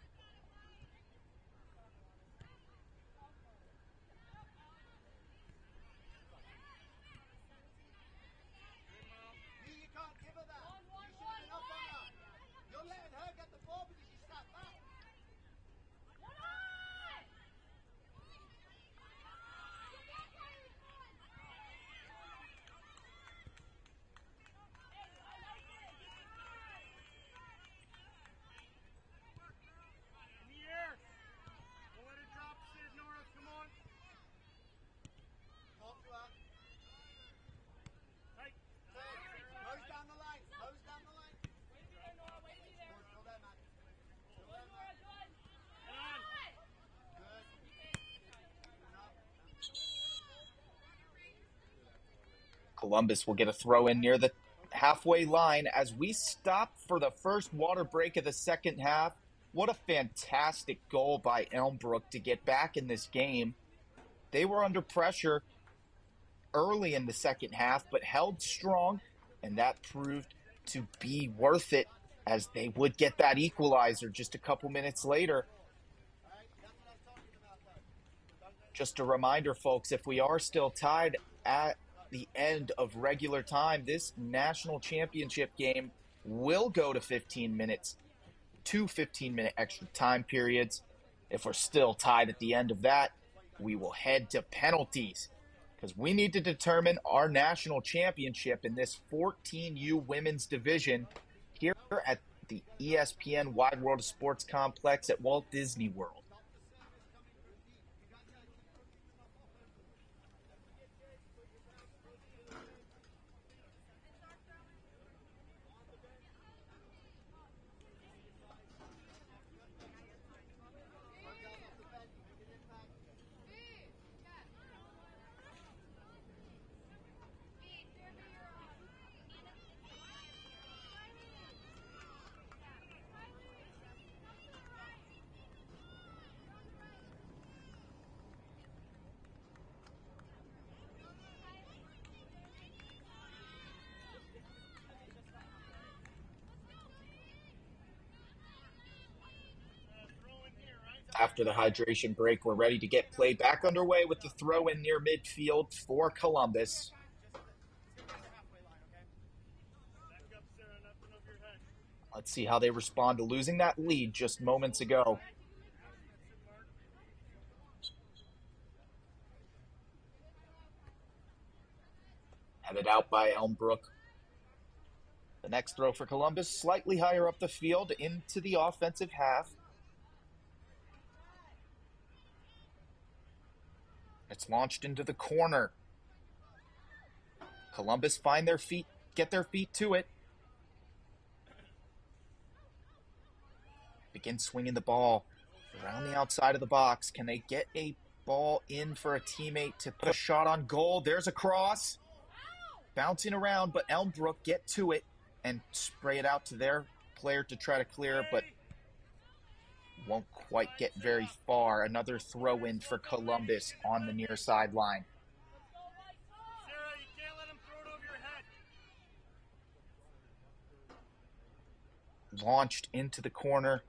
B: Columbus will get a throw in near the halfway line as we stop for the first water break of the second half. What a fantastic goal by Elmbrook to get back in this game. They were under pressure early in the second half, but held strong, and that proved to be worth it as they would get that equalizer just a couple minutes later. Just a reminder, folks, if we are still tied at the end of regular time, this national championship game will go to 15 minutes, 2 15-minute extra time periods. If we're still tied at the end of that, we will head to penalties because we need to determine our national championship in this 14U women's division here at the ESPN Wide World of Sports Complex at Walt Disney World. After the hydration break, we're ready to get play back underway with the throw in near midfield for Columbus. Let's see how they respond to losing that lead just moments ago. Headed out by Elmbrook. The next throw for Columbus, slightly higher up the field into the offensive half. It's launched into the corner. Columbus find their feet, get their feet to it. Begin swinging the ball around the outside of the box. Can they get a ball in for a teammate to put a shot on goal? There's a cross. Bouncing around, but Elmbrook get to it and spray it out to their player to try to clear, but won't quite get very far. Another throw in for Columbus on the near sideline.
A: Sarah, you can't let him throw it over your head.
B: Launched into the corner.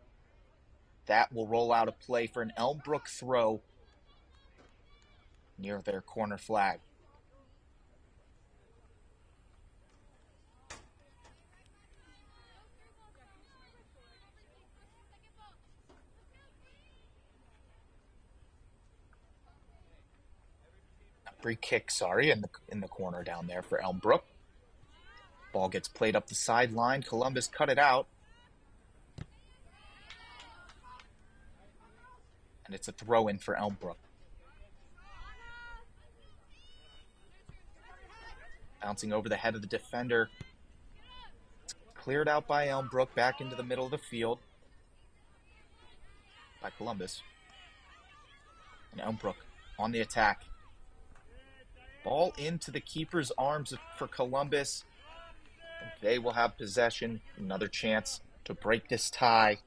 B: That will roll out a play for an Elmbrook throw near their corner flag. Free kick, in the corner down there for Elmbrook. Ball gets played up the sideline. Columbus cut it out. And it's a throw in for Elmbrook. Bouncing over the head of the defender. It's cleared out by Elmbrook, back into the middle of the field by Columbus. And Elmbrook on the attack. Ball into the keeper's arms for Columbus. And they will have possession. Another chance to break this tie.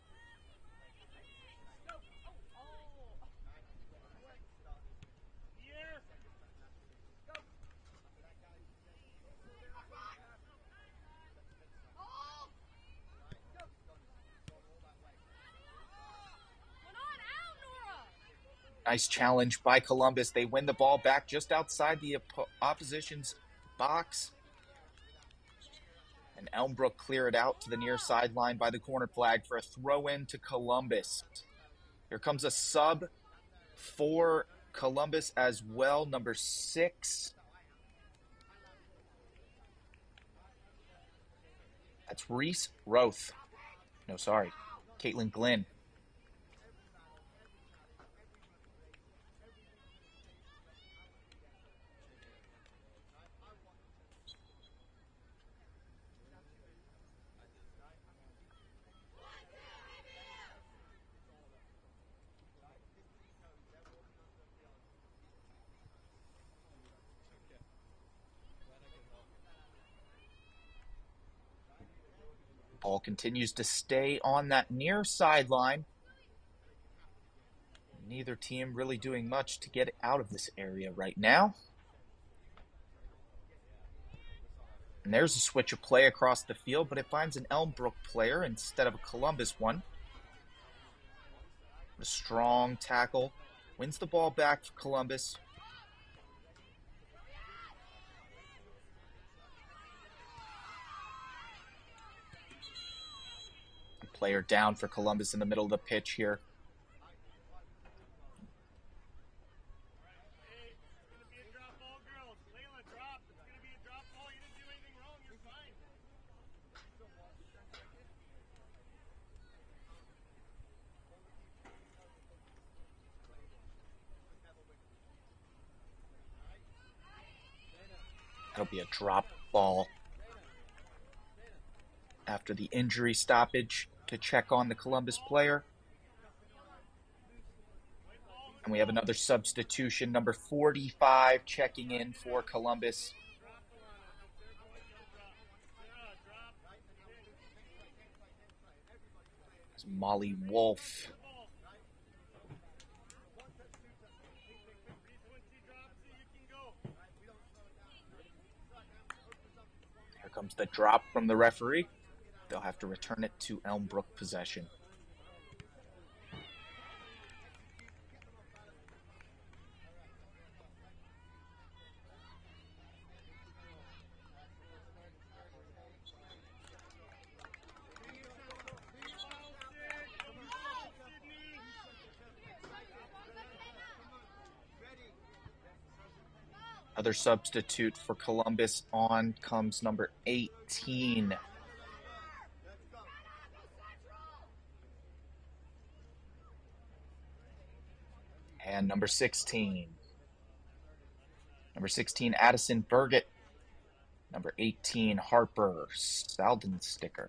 B: Nice challenge by Columbus. They win the ball back just outside the opposition's box. And Elmbrook clear it out to the near sideline by the corner flag for a throw-in to Columbus. Here comes a sub for Columbus as well, number 6. That's Reese Roth. No, sorry, Caitlin Glynn. Ball continues to stay on that near sideline. Neither team really doing much to get out of this area right now. And there's a switch of play across the field, but it finds an Elmbrook player instead of a Columbus one. A strong tackle. Wins the ball back for Columbus. Player down for Columbus in the middle of the pitch here.
A: Hey, it's going to be a drop ball, girls. Layla, drop. It's going to be a drop ball. You didn't do anything wrong. You're fine.
B: That'll be a drop ball after the injury stoppage to check on the Columbus player. And we have another substitution, number 45, checking in for Columbus. It's Molly Wolf. Here comes the drop from the referee. They'll have to return it to Elmbrook possession. Other substitute for Columbus, on comes number 18. And number 16. Number 16, Addison Burgett. Number 18, Harper Saldensticker.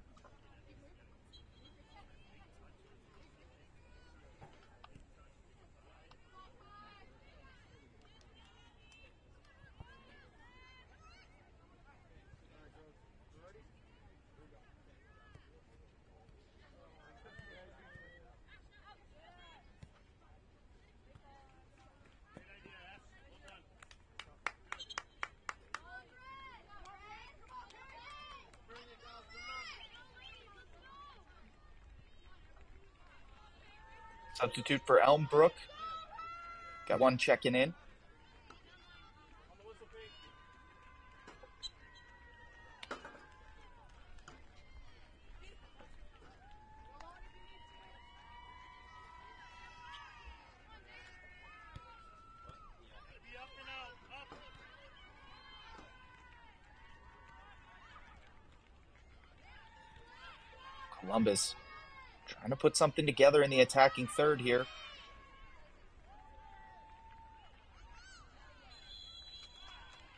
B: Substitute for Elmbrook. Got one checking in. Columbus trying to put something together in the attacking third here.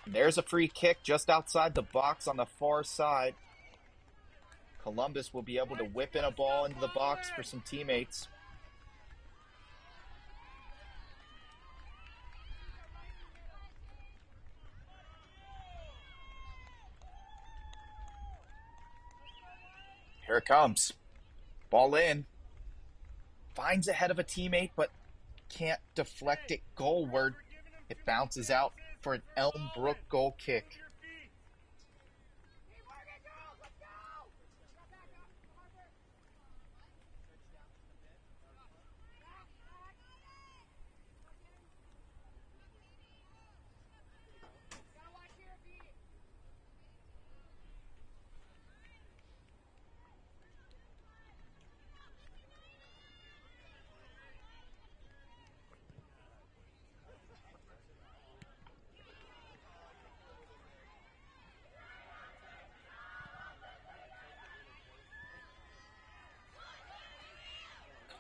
B: And there's a free kick just outside the box on the far side. Columbus will be able to whip in a ball into the box for some teammates. Here it comes. Ball in. Finds ahead of a teammate, but can't deflect it goalward. It bounces out for an Elmbrook goal kick.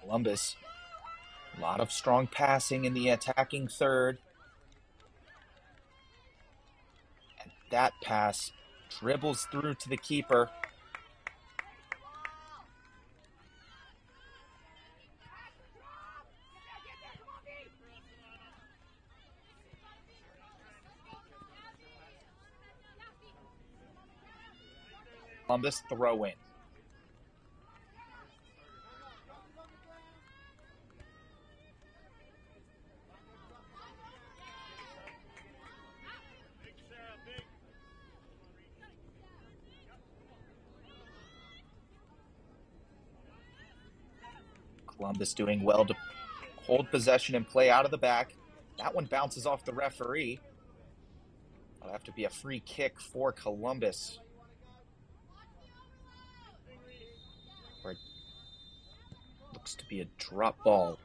B: Columbus, a lot of strong passing in the attacking third. And that pass dribbles through to the keeper. Columbus throw in. Columbus doing well to hold possession and play out of the back. That one bounces off the referee. It'll have to be a free kick for Columbus. Or it looks to be a drop ball.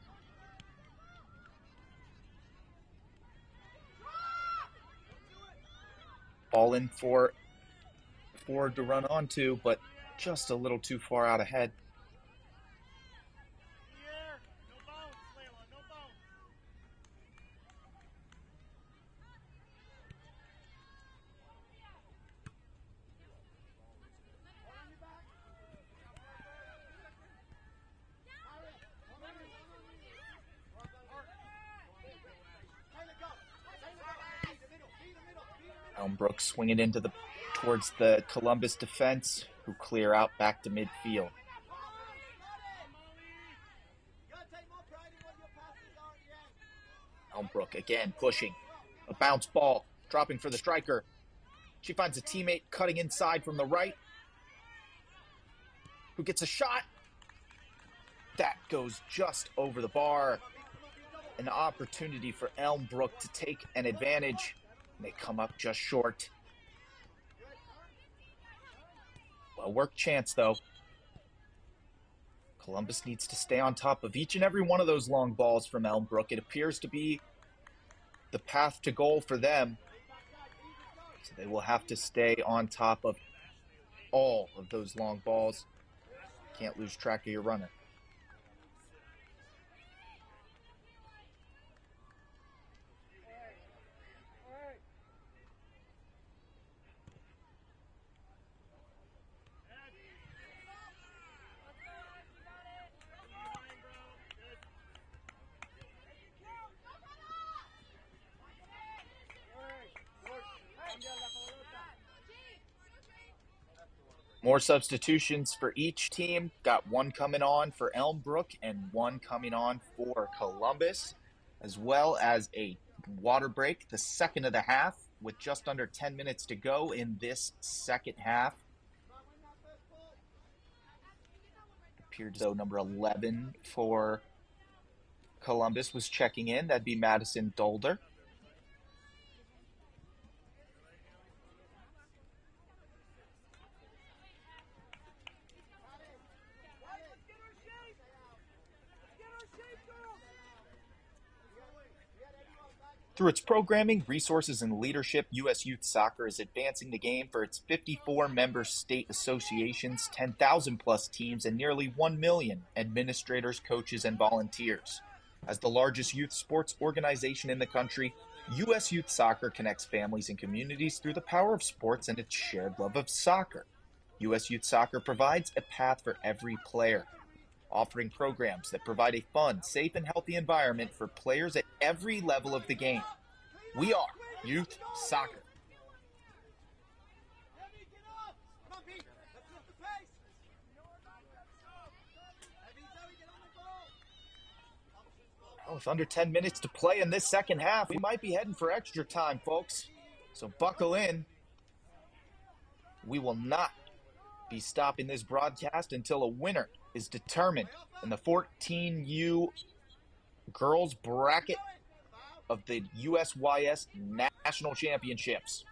B: Ball in for Ford to run onto, but just a little too far out ahead. Elmbrook swinging towards the Columbus defense, who clear out back to midfield. Elmbrook again pushing. A bounce ball, dropping for the striker. She finds a teammate cutting inside from the right, who gets a shot. That goes just over the bar. An opportunity for Elmbrook to take an advantage. They come up just short. Well-worked chance, though. Columbus needs to stay on top of each and every one of those long balls from Elmbrook. It appears to be the path to goal for them. So they will have to stay on top of all of those long balls. Can't lose track of your runner. More substitutions for each team. Got one coming on for Elmbrook and one coming on for Columbus, as well as a water break, the second of the half, with just under 10 minutes to go in this second half. Appeared as though number 11 for Columbus was checking in. That'd be Madison Dolder. Through its programming, resources, and leadership, U.S. Youth Soccer is advancing the game for its 54 member state associations, 10,000 plus teams, and nearly 1 million administrators, coaches, and volunteers. As the largest youth sports organization in the country, U.S. Youth Soccer connects families and communities through the power of sports and its shared love of soccer. U.S. Youth Soccer provides a path for every player, offering programs that provide a fun, safe, and healthy environment for players at every level of the game. We are Youth Soccer. With under 10 minutes to play in this second half, we might be heading for extra time, folks. So buckle in. We will not be stopping this broadcast until a winner is determined in the 14U girls bracket of the USYS National Championships.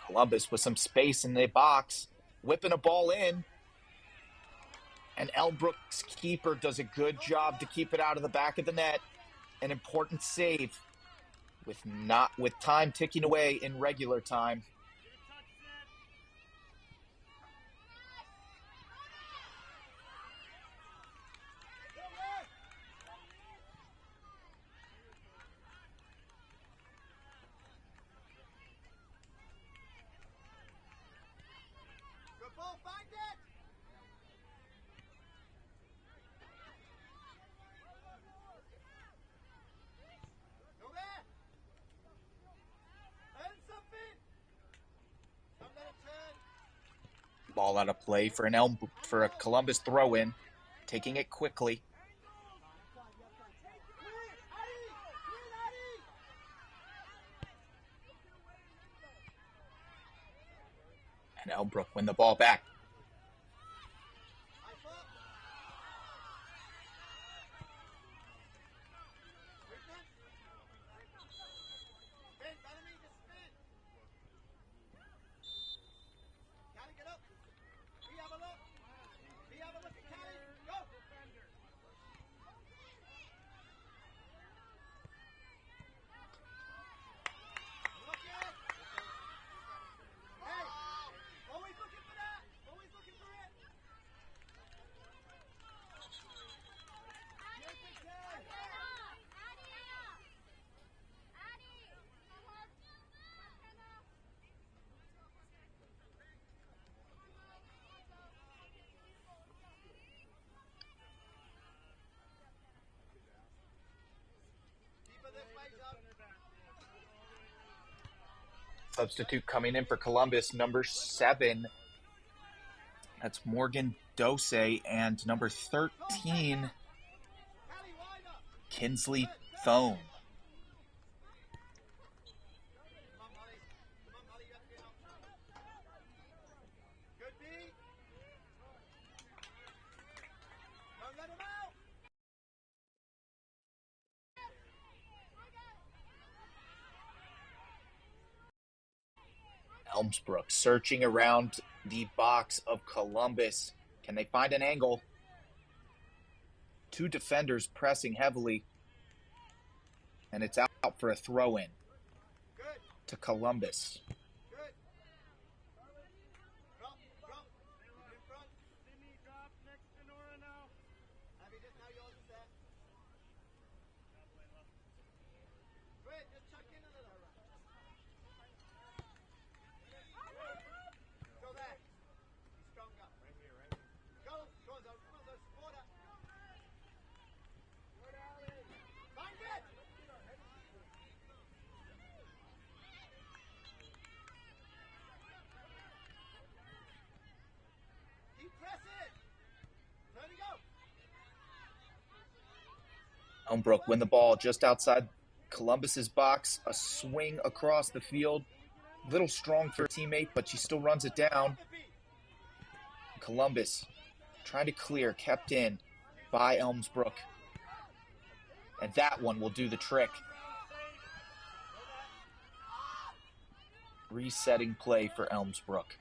B: Columbus with some space in the box, whipping a ball in. And Elmbrook's keeper does a good job to keep it out of the back of the net. An important save with time ticking away in regular time. Ball out of play for a Columbus throw-in, taking it quickly. And Elmbrook win the ball back. Substitute coming in for Columbus, number 7. That's Morgan Dose, and number 13, Kinsley Thone. Elmbrook searching around the box of Columbus. Can they find an angle? Two defenders pressing heavily. And it's out for a throw-in to Columbus. Elmbrook win the ball just outside Columbus's box. A swing across the field. A little strong for a teammate, but she still runs it down. Columbus trying to clear, kept in by Elmbrook. And that one will do the trick. Resetting play for Elmbrook.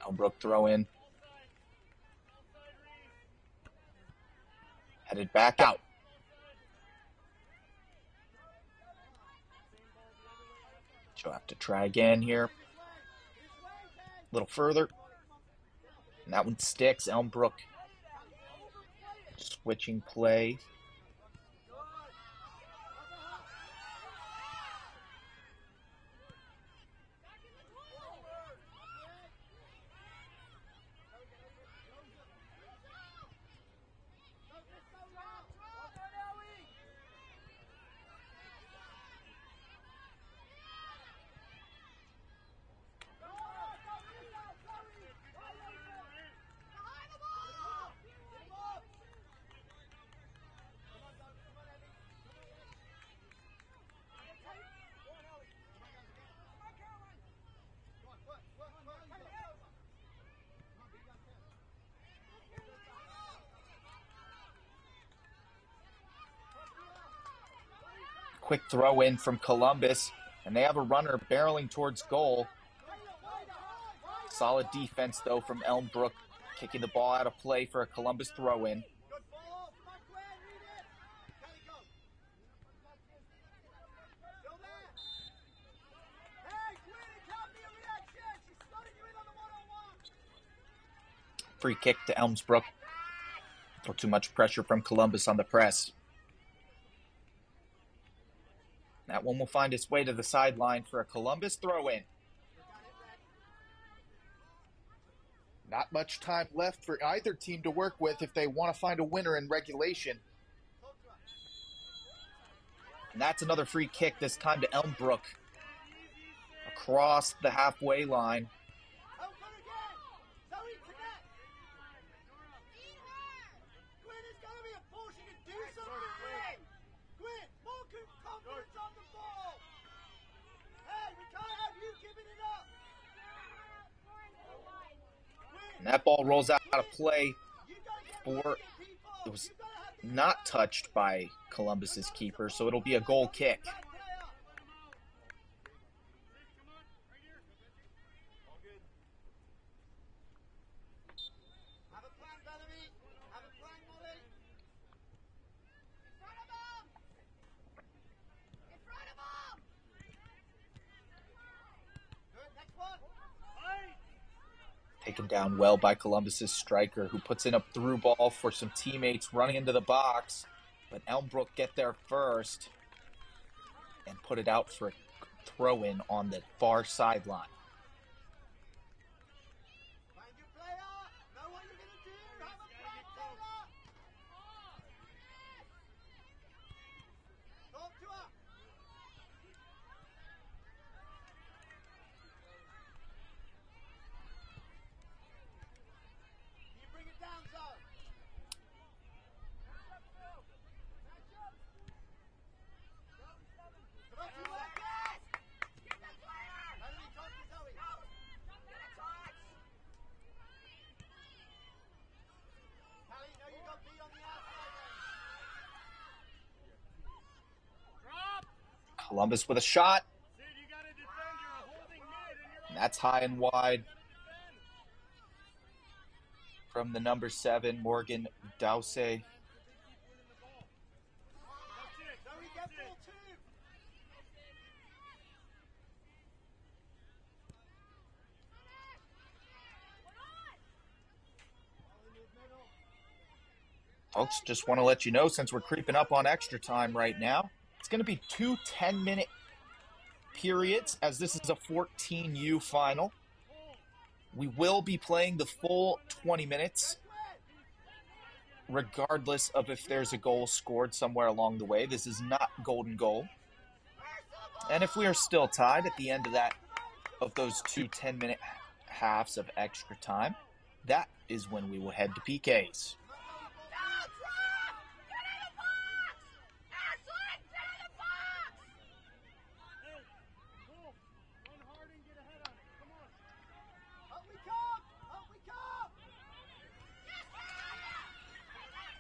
B: Elmbrook throw in. Headed back out. She'll have to try again here. A little further. And that one sticks. Elmbrook switching play. Quick throw in from Columbus, and they have a runner barreling towards goal. Solid defense, though, from Elmbrook, kicking the ball out of play for a Columbus throw in. Free kick to Elmbrook. Or too much pressure from Columbus on the press. That one will find its way to the sideline for a Columbus throw-in. Not much time left for either team to work with if they want to find a winner in regulation. And that's another free kick, this time to Elmbrook. Across the halfway line. And that ball rolls out of play. It was not touched by Columbus's keeper, so it'll be a goal kick. Taken down well by Columbus's striker, who puts in a through ball for some teammates running into the box. But Elmbrook get there first and put it out for a throw-in on the far sideline. Columbus with a shot.
A: Sid, you got to defend. You're holding mid, and you're
B: And that's high and wide from the number 7, Morgan Dowse.
A: That's it. That's it.
B: Folks, just want to let you know, since we're creeping up on extra time right now, it's going to be 2 10-minute periods, as this is a 14U final. We will be playing the full 20 minutes, regardless of if there's a goal scored somewhere along the way. This is not golden goal. And if we are still tied at the end of those 2 10-minute halves of extra time, that is when we will head to PKs.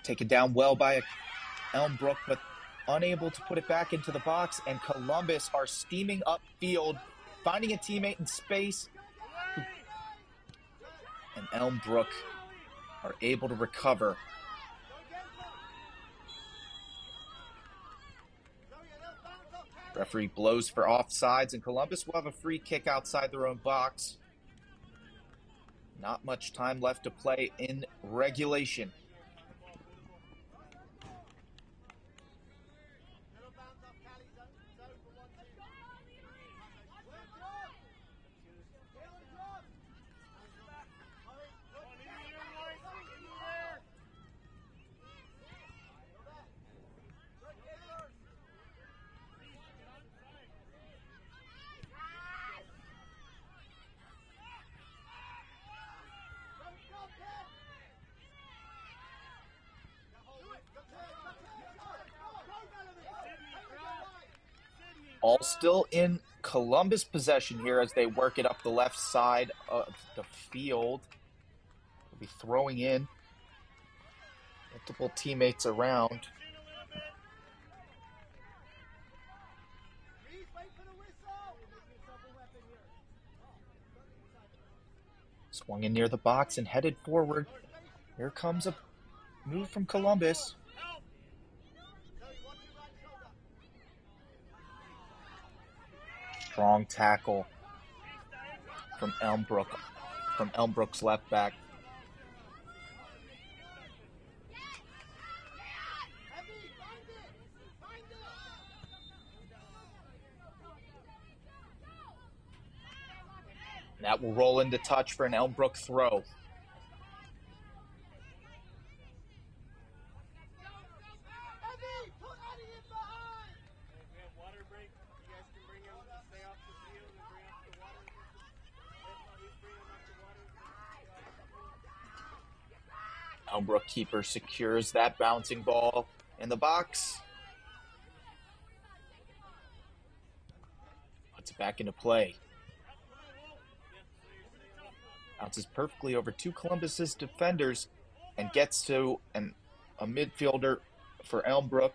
B: Taken down well by Elmbrook, but unable to put it back into the box, and Columbus are steaming upfield, finding a teammate in space, and Elmbrook are able to recover. Referee blows for offsides, and Columbus will have a free kick outside their own box. Not much time left to play in regulation. All still in Columbus possession here as they work it up the left side of the field. They'll be throwing in multiple teammates around. Swung in near the box and headed forward. Here comes a move from Columbus. Strong tackle from Elmbrook's left back. And that will roll into touch for an Elmbrook throw. Elmbrook keeper secures that bouncing ball in the box. Puts it back into play. Bounces perfectly over 2 Columbus's defenders and gets to a midfielder for Elmbrook.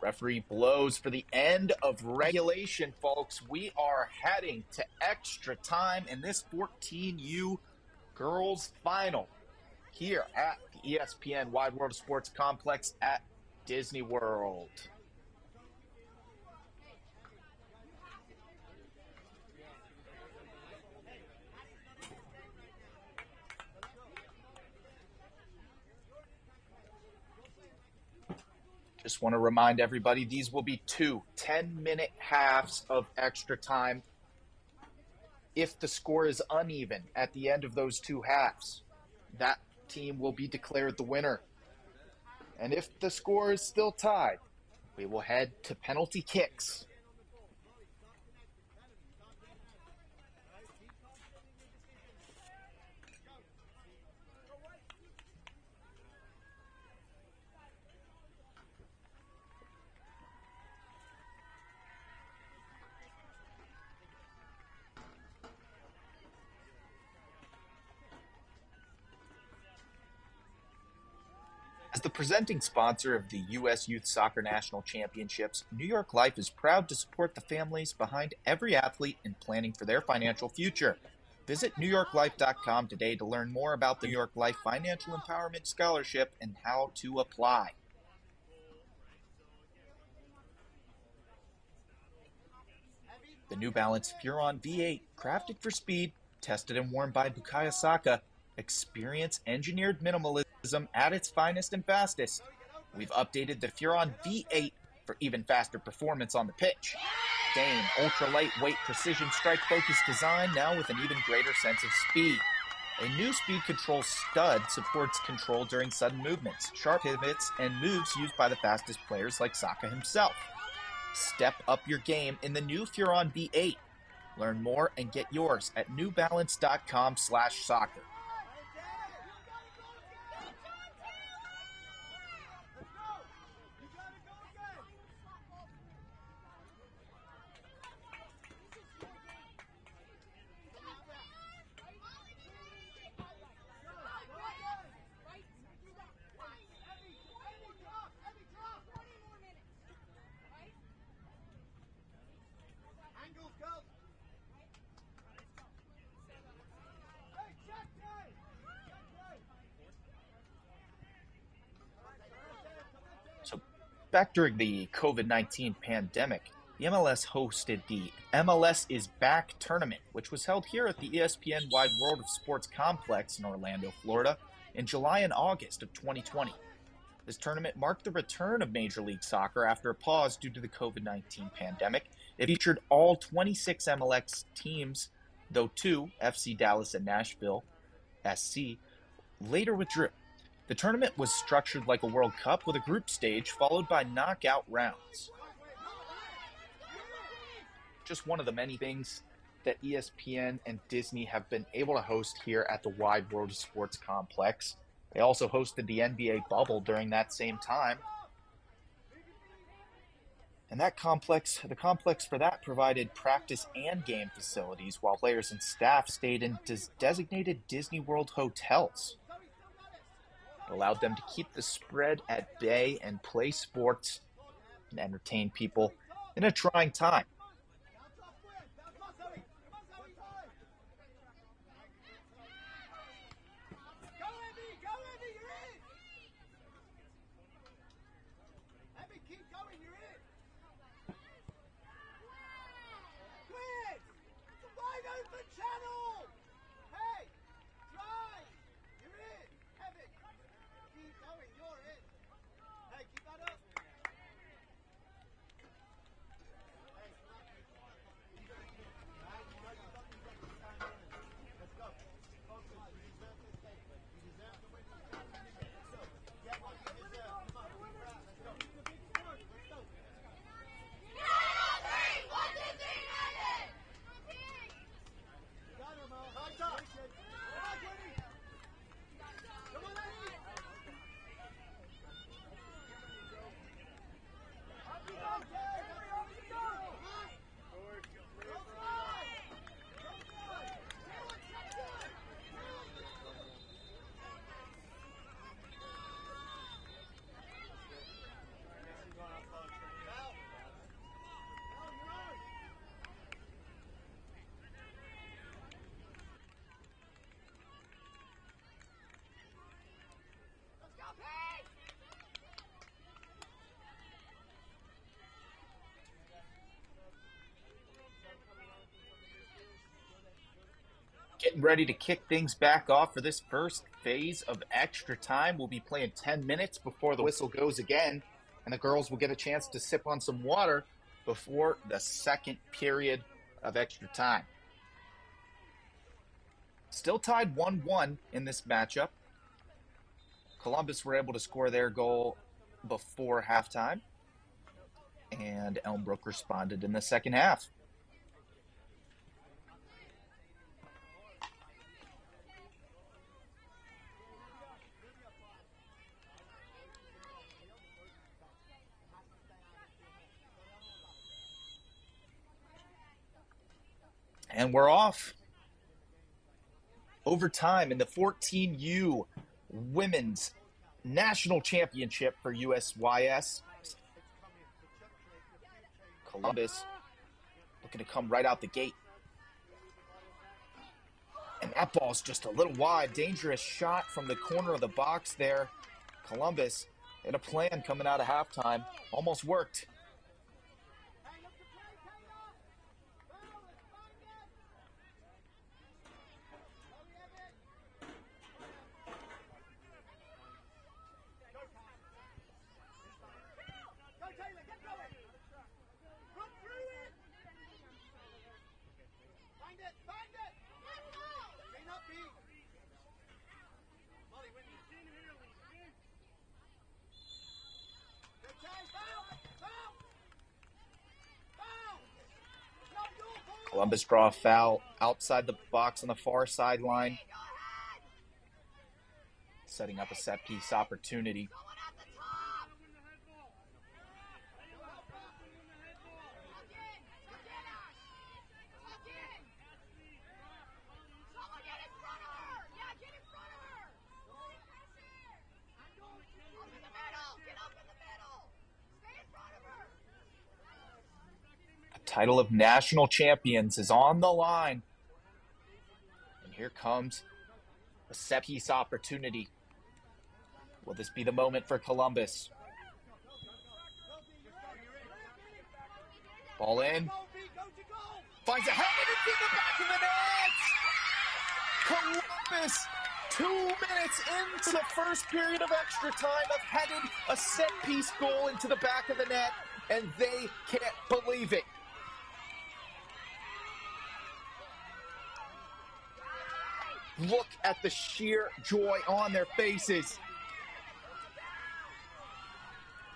B: Referee blows for the end of regulation, folks. We are heading to extra time in this 14U girls final here at the ESPN Wide World of Sports Complex at Disney World. Just want to remind everybody, these will be 2 10-minute halves of extra time. If the score is uneven at the end of those 2 halves, that team will be declared the winner. And if the score is still tied, we will head to penalty kicks. As the presenting sponsor of the U.S. Youth Soccer National Championships, New York Life is proud to support the families behind every athlete in planning for their financial future. Visit NewYorkLife.com today to learn more about the New York Life Financial Empowerment Scholarship and how to apply. The New Balance Furon V8, crafted for speed, tested and worn by Bukayo Saka, experience engineered minimalism at its finest and fastest. We've updated the Furon V8 for even faster performance on the pitch. Dane, ultra-lightweight precision strike-focused design, now with an even greater sense of speed. A new speed control stud supports control during sudden movements, sharp pivots, and moves used by the fastest players like Saka himself. Step up your game in the new Furon V8. Learn more and get yours at newbalance.com/soccer. So, back during the COVID-19 pandemic, the MLS hosted the MLS is Back tournament, which was held here at the ESPN Wide World of Sports Complex in Orlando, Florida, in July and August of 2020. This tournament marked the return of Major League Soccer after a pause due to the COVID-19 pandemic. It featured all 26 MLS teams, though two, FC Dallas and Nashville, SC, later withdrew. The tournament was structured like a World Cup with a group stage followed by knockout rounds. Just one of the many things that ESPN and Disney have been able to host here at the Wide World of Sports Complex. They also hosted the NBA bubble during that same time. And the complex for that provided practice and game facilities while players and staff stayed in designated Disney World hotels. It allowed them to keep the spread at bay and play sports and entertain people in a trying time. Getting ready to kick things back off for this first phase of extra time. We'll be playing 10 minutes before the whistle goes again, and the girls will get a chance to sip on some water before the second period of extra time. Still tied 1-1 in this matchup. Columbus were able to score their goal before halftime, and Elmbrook responded in the second half. And we're off. Overtime in the 14U Women's national championship for USYS. Columbus looking to come right out the gate. And that ball's just a little wide. Dangerous shot from the corner of the box there. Columbus had a plan coming out of halftime. Almost worked. Columbus draw a foul outside the box on the far sideline, setting up a set piece opportunity. Title of national champions is on the line. And here comes a set piece opportunity. Will this be the moment for Columbus? Ball in. Finds a header into the back of the net. Columbus, 2 minutes into the first period of extra time, have headed a set piece goal into the back of the net, and they can't believe it. Look at the sheer joy on their faces.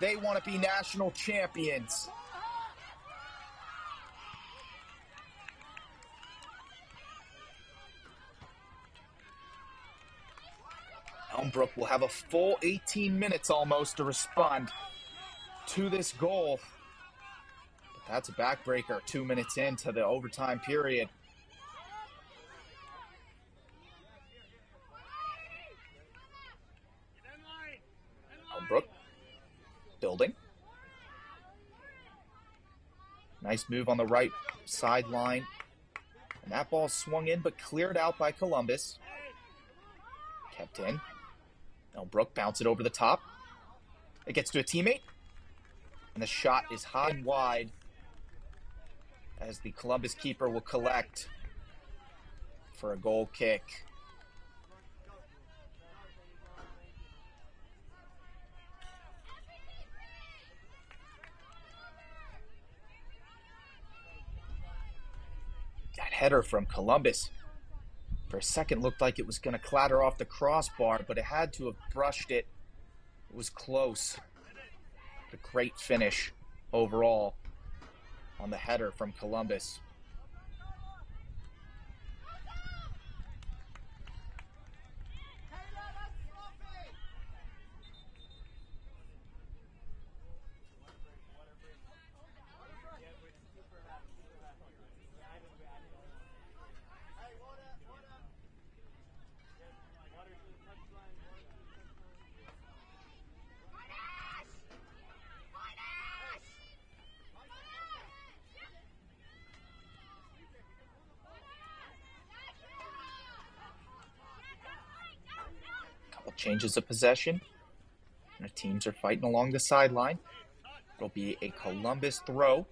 B: They want to be national champions. Elmbrook will have a full 18 minutes almost to respond to this goal. But that's a backbreaker 2 minutes into the overtime period. Elmbrook building. Nice move on the right sideline. And that ball swung in but cleared out by Columbus. Kept in. Elmbrook bounce it over the top. It gets to a teammate. And the shot is high and wide as the Columbus keeper will collect for a goal kick. That header from Columbus, for a second, looked like it was going to clatter off the crossbar, but it had to have brushed it. It was close. A great finish overall on the header from Columbus. Changes of possession. And the teams are fighting along the sideline. It'll be a Columbus throw.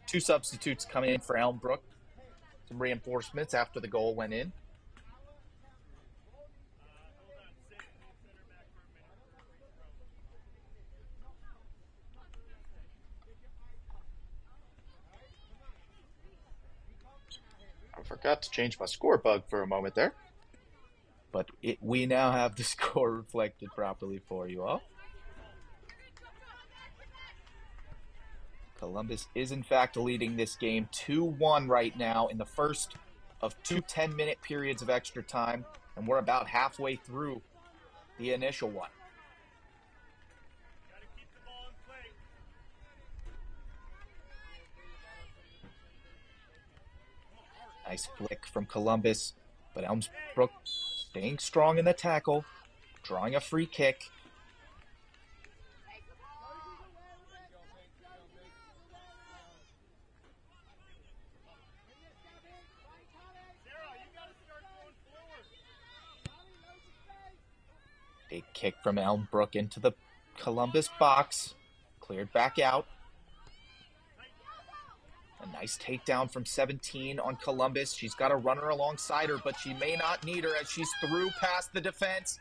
B: Two substitutes coming in for Elmbrook. Some reinforcements after the goal went in. I forgot to change my score bug for a moment there. But we now have the score reflected properly for you all. Columbus is in fact leading this game 2-1 right now in the first of two 10-minute periods of extra time. And we're about halfway through the initial one. Nice flick from Columbus But Elmbrook staying strong in the tackle, drawing a free kick. Big kick from Elmbrook into the Columbus box. Cleared back out. A nice takedown from 17 on Columbus. She's got a runner alongside her, but she may not need her as she's through past the defense.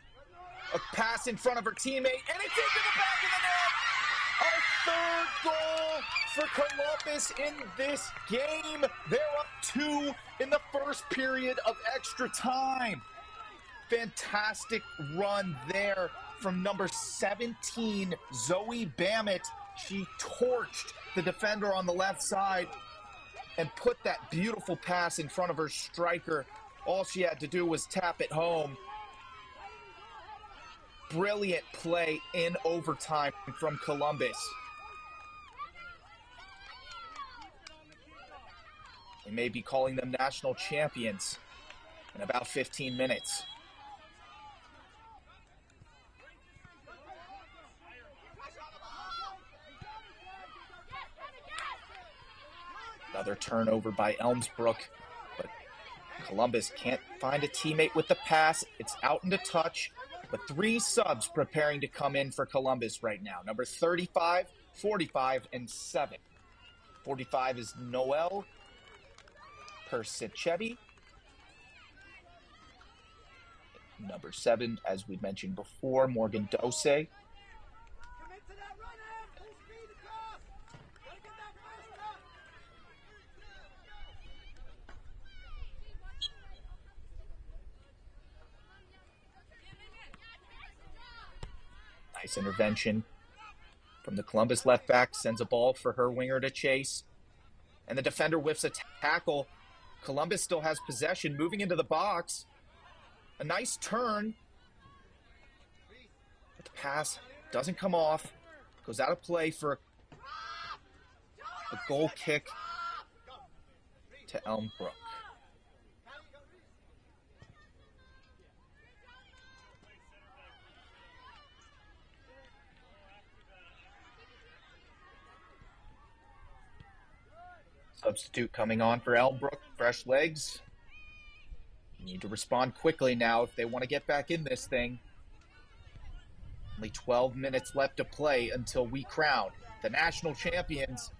B: A pass in front of her teammate, and it's into the back of the net! A third goal for Columbus in this game. They're up 2 in the first period of extra time. Fantastic run there from number 17, Zoe Bammett. She torched the defender on the left side and put that beautiful pass in front of her striker. All she had to do was tap it home. Brilliant play in overtime from Columbus. They may be calling them national champions in about 15 minutes. Another turnover by Elmbrook, but Columbus can't find a teammate with the pass. It's out into touch, but 3 subs preparing to come in for Columbus right now. Number 35, 45, and 7. 45 is Noel Persichevi. Number 7, as we mentioned before, Morgan Dose. Nice intervention from the Columbus left back, sends a ball for her winger to chase. And the defender whiffs a tackle. Columbus still has possession, moving into the box. A nice turn. But the pass doesn't come off. Goes out of play for a goal kick to Elmbrook. Substitute coming on for Elmbrook. Fresh legs. Need to respond quickly now if they want to get back in this thing. Only 12 minutes left to play until we crown the national champions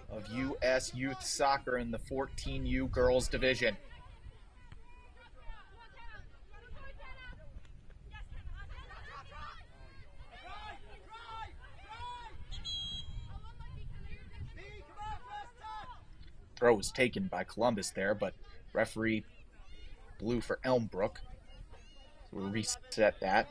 B: of U.S. Youth Soccer in the 14U Girls Division. Throw was taken by Columbus there, but referee blew for Elmbrook. So we'll reset that.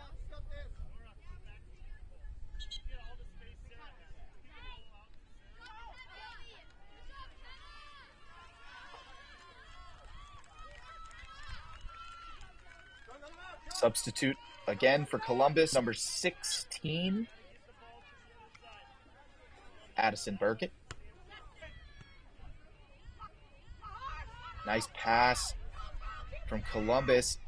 B: Substitute again for Columbus, number 16, Addison Burkett. Nice pass from Columbus.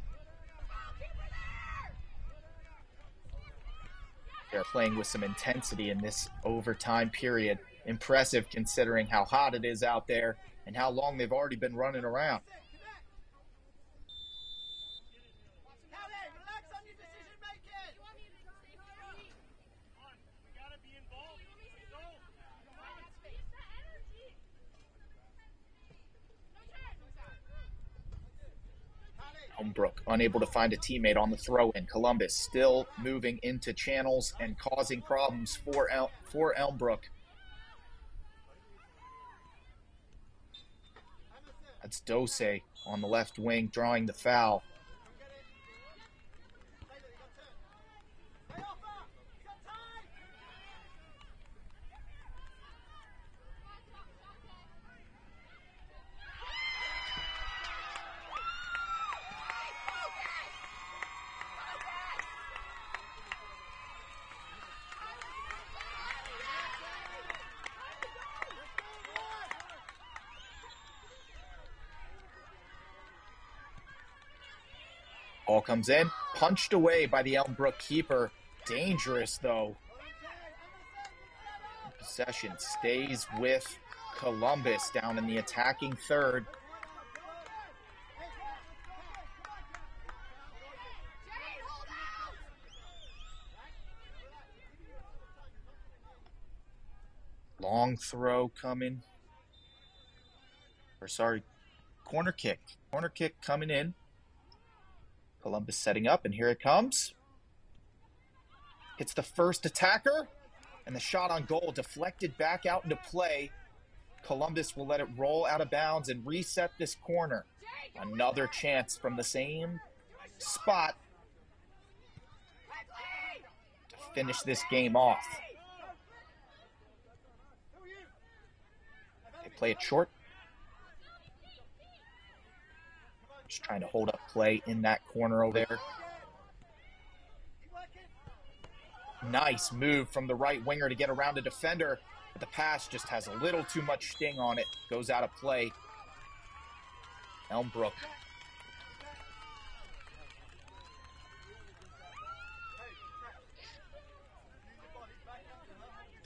B: They're playing with some intensity in this overtime period. Impressive considering how hot it is out there and how long they've already been running around. Elmbrook unable to find a teammate on the throw-in. Columbus still moving into channels and causing problems for Elmbrook. That's Dose on the left wing drawing the foul.
C: Ball comes in, punched away by the Elmbrook keeper. Dangerous, though. Possession stays with Columbus down in the attacking third. Long throw coming. Corner kick. Corner kick coming in. Columbus setting up, and here it comes. Hits the first attacker, and the shot on goal deflected back out into play. Columbus will let it roll out of bounds and reset this corner. Another chance from the same spot to finish this game off. They play it short. Just trying to hold up play in that corner over there. Nice move from the right winger to get around a defender, but the pass just has a little too much sting on it. Goes out of play. Elmbrook.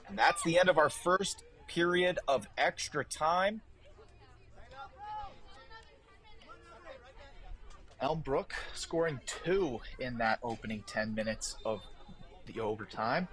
C: And that's the end of our first period of extra time. Elmbrook scoring 2 in that opening 10 minutes of the overtime.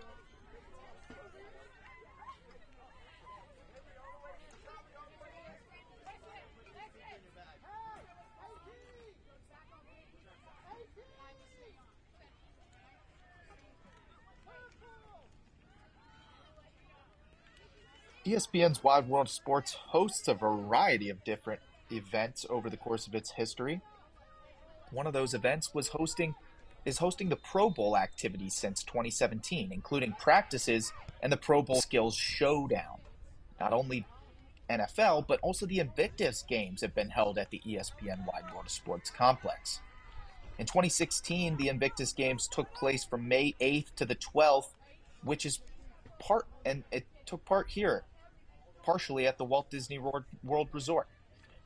C: ESPN's Wide World of Sports hosts a variety of different events over the course of its history. One of those events is hosting the Pro Bowl activities since 2017, including practices and the Pro Bowl Skills Showdown. Not only NFL, but also the Invictus Games have been held at the ESPN Wide World of Sports complex. In 2016, the Invictus Games took place from May 8th to the 12th, it took part here, partially at the Walt Disney World Resort.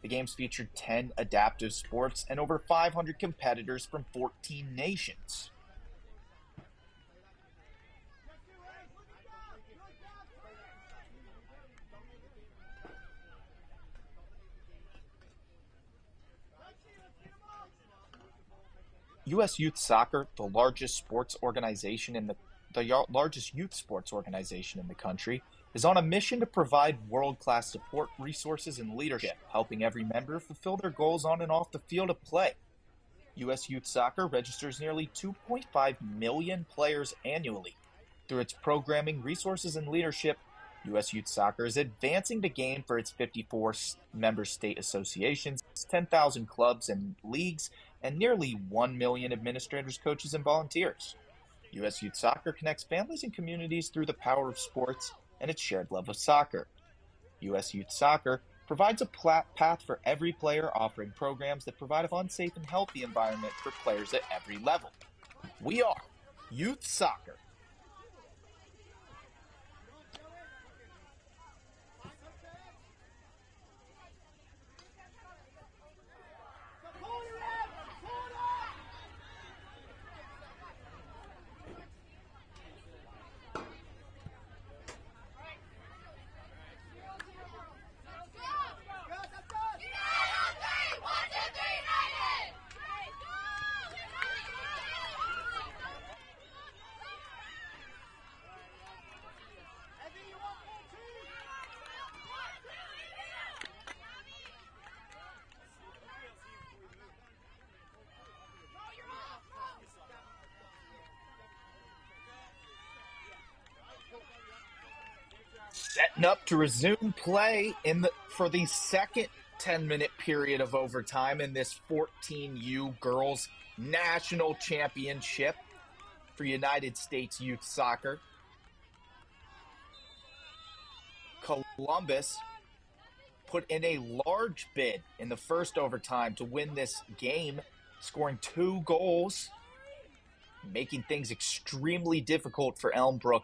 C: The games featured 10 adaptive sports and over 500 competitors from 14 nations. U.S. Youth Soccer, the largest youth sports organization in the country, is on a mission to provide world-class support, resources, and leadership, helping every member fulfill their goals on and off the field of play. U.S. Youth Soccer registers nearly 2.5 million players annually. Through its programming, resources, and leadership, U.S. Youth Soccer is advancing the game for its 54 member state associations, 10,000 clubs and leagues, and nearly 1 million administrators, coaches, and volunteers. U.S. Youth Soccer connects families and communities through the power of sports and its shared love of soccer. U.S. Youth Soccer provides a path for every player, offering programs that provide a fun, safe, and healthy environment for players at every level. We are Youth Soccer. Setting up to resume play for the second 10-minute period of overtime in this 14U Girls National Championship for United States Youth Soccer. Columbus put in a large bid in the first overtime to win this game, scoring 2 goals, making things extremely difficult for Elmbrook.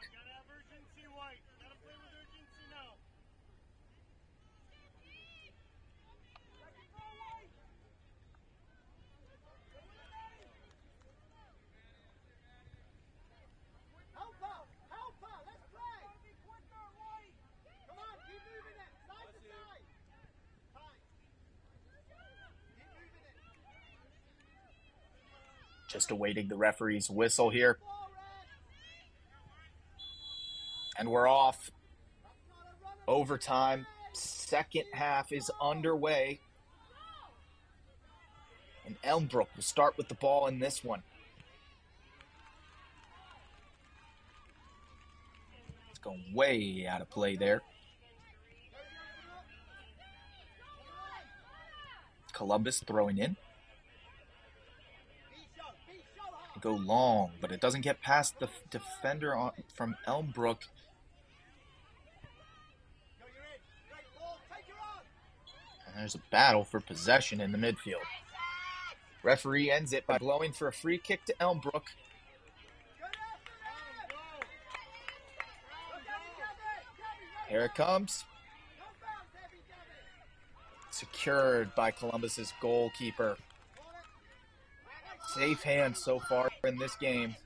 C: Just awaiting the referee's whistle here. And we're off. Overtime. Second half is underway. And Elmbrook will start with the ball in this one. It's going way out of play there. Columbus throwing in. Go long, but it doesn't get past the defender from Elmbrook. And there's a battle for possession in the midfield. Referee ends it by blowing for a free kick to Elmbrook. Here it comes. Secured by Columbus's goalkeeper. Safe hands so far in this game.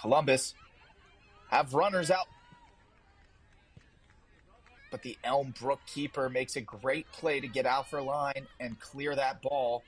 C: Columbus have runners out. But the Elmbrook keeper makes a great play to get out for line and clear that ball.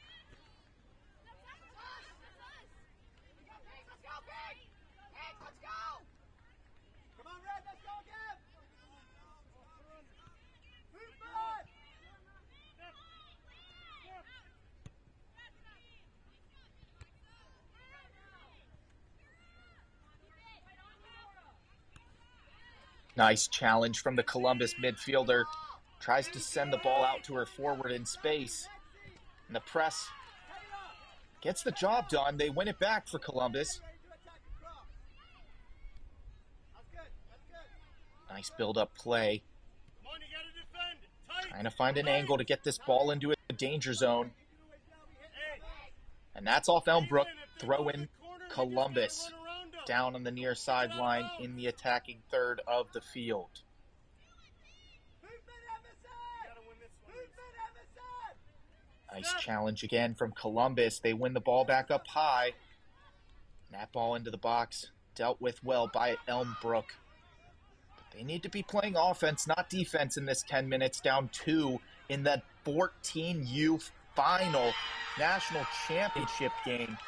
C: Nice challenge from the Columbus midfielder. Tries to send the ball out to her forward in space. And the press gets the job done. They win it back for Columbus. Nice build-up play. Trying to find an angle to get this ball into a danger zone. And that's off Elmbrook. Throw in Columbus. Down on the near sideline in the attacking third of the field. Nice challenge again from Columbus. They win the ball back up high. And that ball into the box dealt with well by Elmbrook. But they need to be playing offense, not defense in this 10 minutes, down 2 in the 14U final national championship game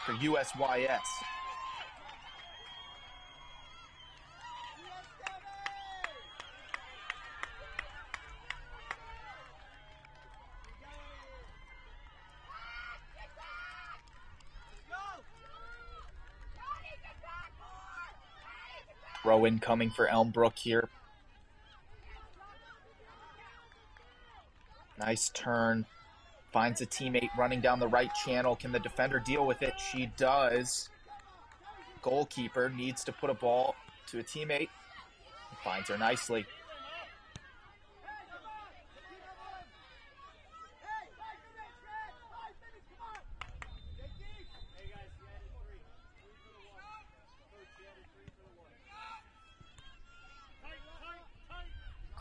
C: for USYS. Throw in coming for Elmbrook here. Nice turn. Finds a teammate running down the right channel. Can the defender deal with it? She does. Goalkeeper needs to put a ball to a teammate. Finds her nicely.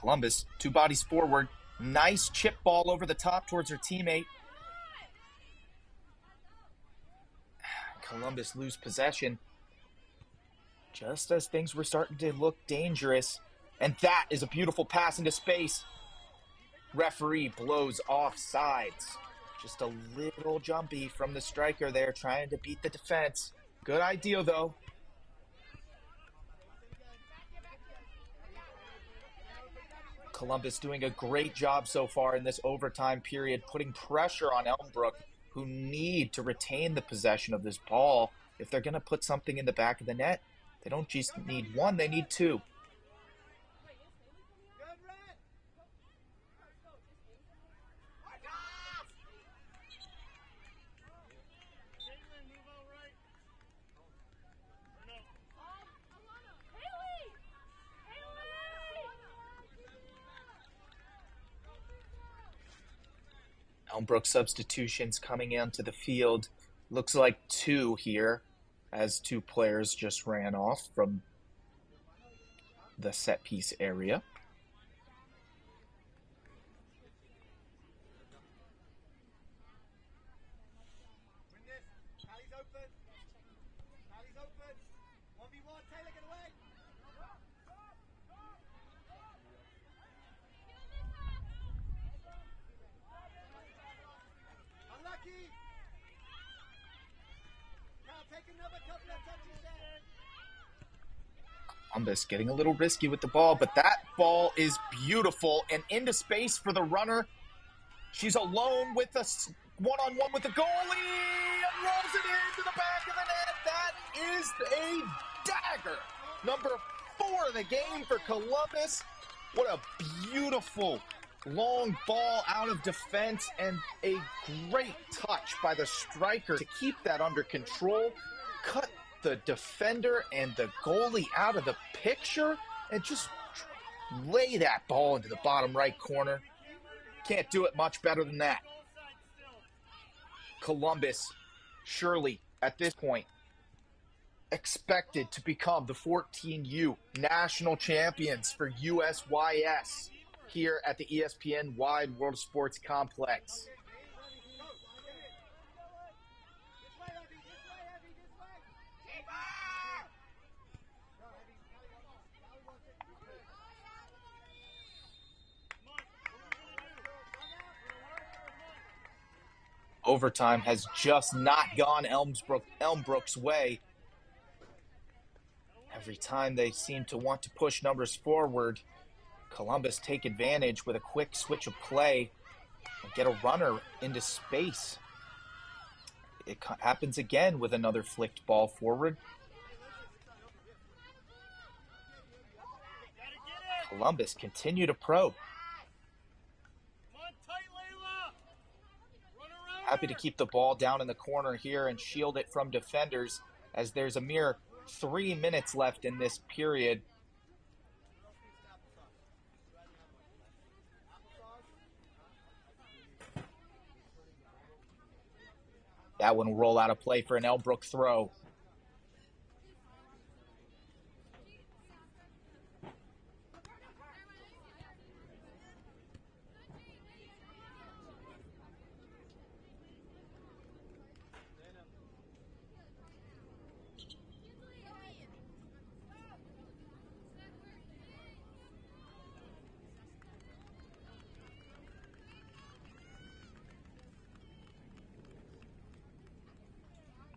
C: Columbus, 2 bodies forward. Nice chip ball over the top towards her teammate. Columbus lose possession just as things were starting to look dangerous. And that is a beautiful pass into space. Referee blows offsides. Just a little jumpy from the striker there, trying to beat the defense. Good idea, though. Columbus doing a great job so far in this overtime period, putting pressure on Elmbrook, who need to retain the possession of this ball. If they're going to put something in the back of the net, they don't just need 1, they need 2. Elmbrook substitutions coming onto the field. Looks like 2 here, as 2 players just ran off from the set piece area. Columbus getting a little risky with the ball, but that ball is beautiful and into space for the runner. She's alone with a one-on-one with the goalie and rolls it into the back of the net. That is a dagger. Number 4 of the game for Columbus. What a beautiful long ball out of defense and a great touch by the striker to keep that under control, cut the defender and the goalie out of the picture, and just lay that ball into the bottom right corner. Can't do it much better than that. Columbus, surely at this point, expected to become the 14U national champions for USYS here at the ESPN Wide World Sports Complex. Overtime has just not gone Elmbrook's way. Every time they seem to want to push numbers forward, Columbus take advantage with a quick switch of play and get a runner into space. It happens again with another flicked ball forward. Columbus continue to probe. Happy to keep the ball down in the corner here and shield it from defenders, as there's a mere 3 minutes left in this period. That one will roll out of play for an Elmbrook throw.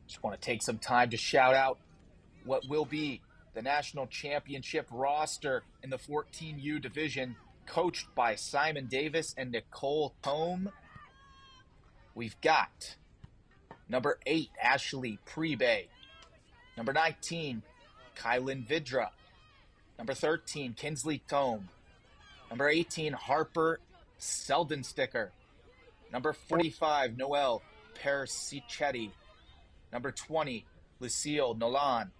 C: Just want to take some time to shout out what will be the national championship roster in the 14U division, coached by Simon Davis and Nicole Tome. We've got number 8, Ashley Prebe. Number 19, Kylan Vidra. Number 13, Kinsley Tome. Number 18, Harper Seldensticker. Number 45, Noelle Persichetti. Number 20, Lucille Nolan.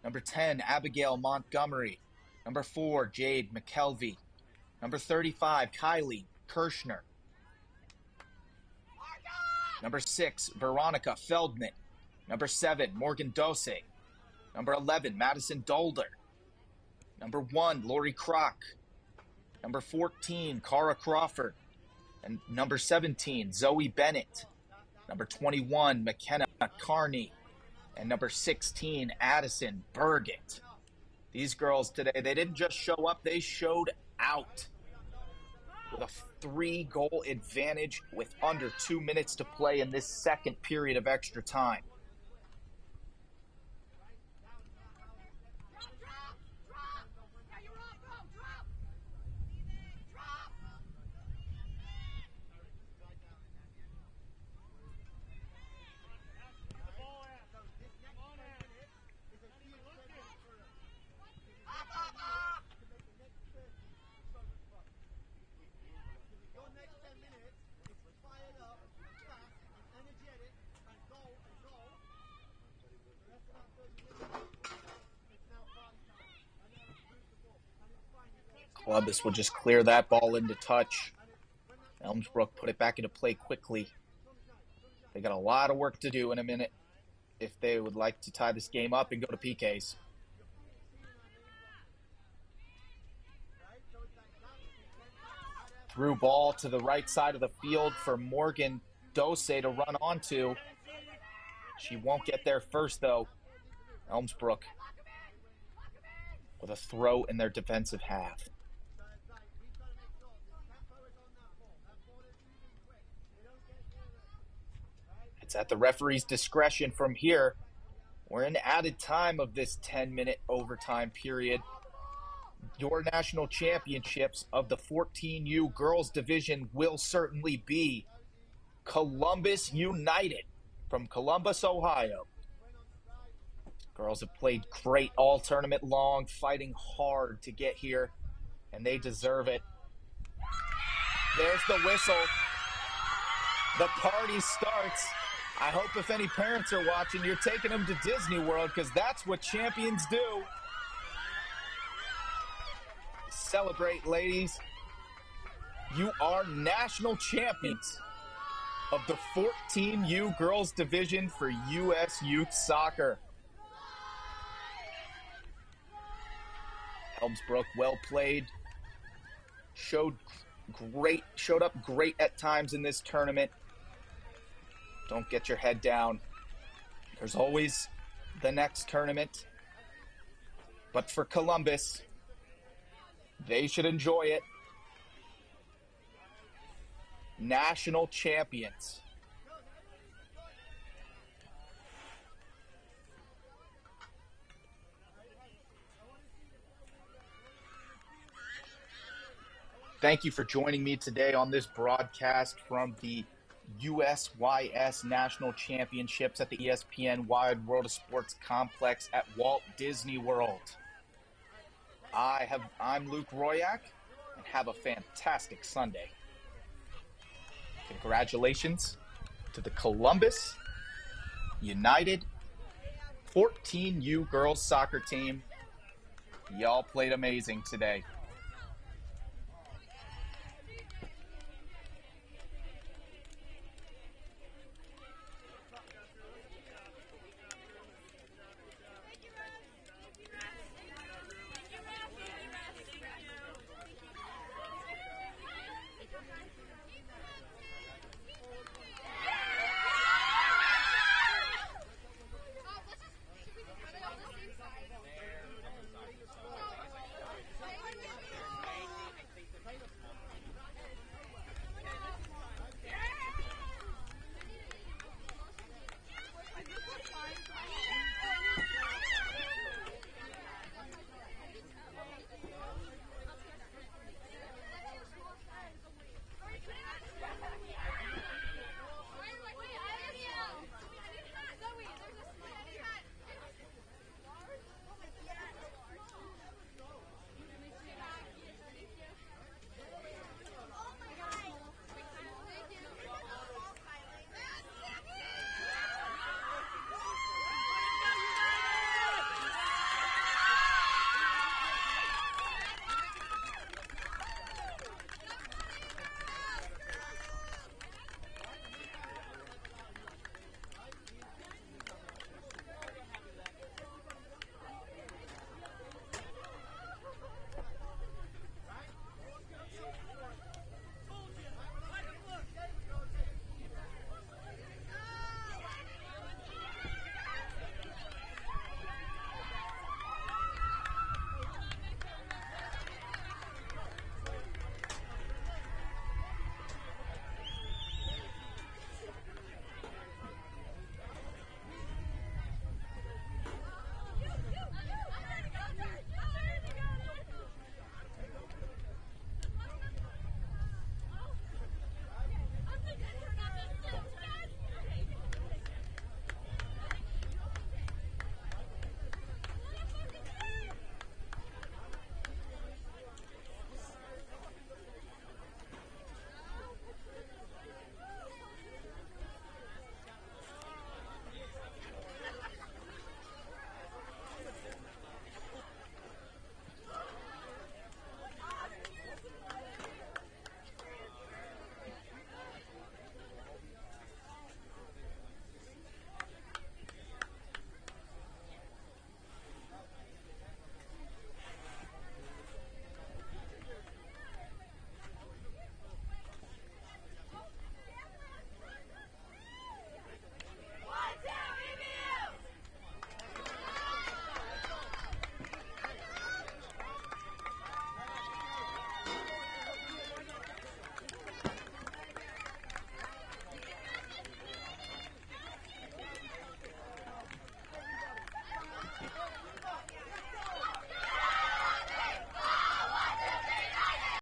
C: Number 10, Abigail Montgomery. Number 4, Jade McKelvey. Number 35, Kylie Kirschner. Number 6, Veronica Feldman. Number 7, Morgan Dose. Number 11, Madison Dolder. Number 1, Lori Kroc. Number 14, Cara Crawford. And number 17, Zoe Bennett. Number 21, McKenna Carney. And number 16, Addison Burgett. These girls today, they didn't just show up, they showed out. With a 3-goal advantage with under 2 minutes to play in this second period of extra time. Columbus will just clear that ball into touch. Elmbrook put it back into play quickly. They got a lot of work to do in a minute if they would like to tie this game up and go to PKs. Through ball to the right side of the field for Morgan Dose to run onto. She won't get there first, though. Elmbrook with a throw in their defensive half. It's at the referee's discretion from here We're in added time of this 10-minute overtime period. Your national championships of the 14U girls division will certainly be Columbus United from Columbus, Ohio. Girls have played great all tournament long, fighting hard to get here, and they deserve it. There's the whistle. The party starts. I hope if any parents are watching, you're taking them to Disney World, because that's what champions do. Celebrate, ladies. You are national champions of the 14U girls division for U.S. Youth Soccer. Elmbrook, well played. Showed up great at times in this tournament. Don't get your head down. There's always the next tournament. But for Columbus, they should enjoy it. National champions. Thank you for joining me today on this broadcast from the USYS National Championships at the ESPN Wide World of Sports Complex at Walt Disney World. I'm Luke Royak, and have a fantastic Sunday. Congratulations to the Columbus United 14U girls soccer team. Y'all played amazing today.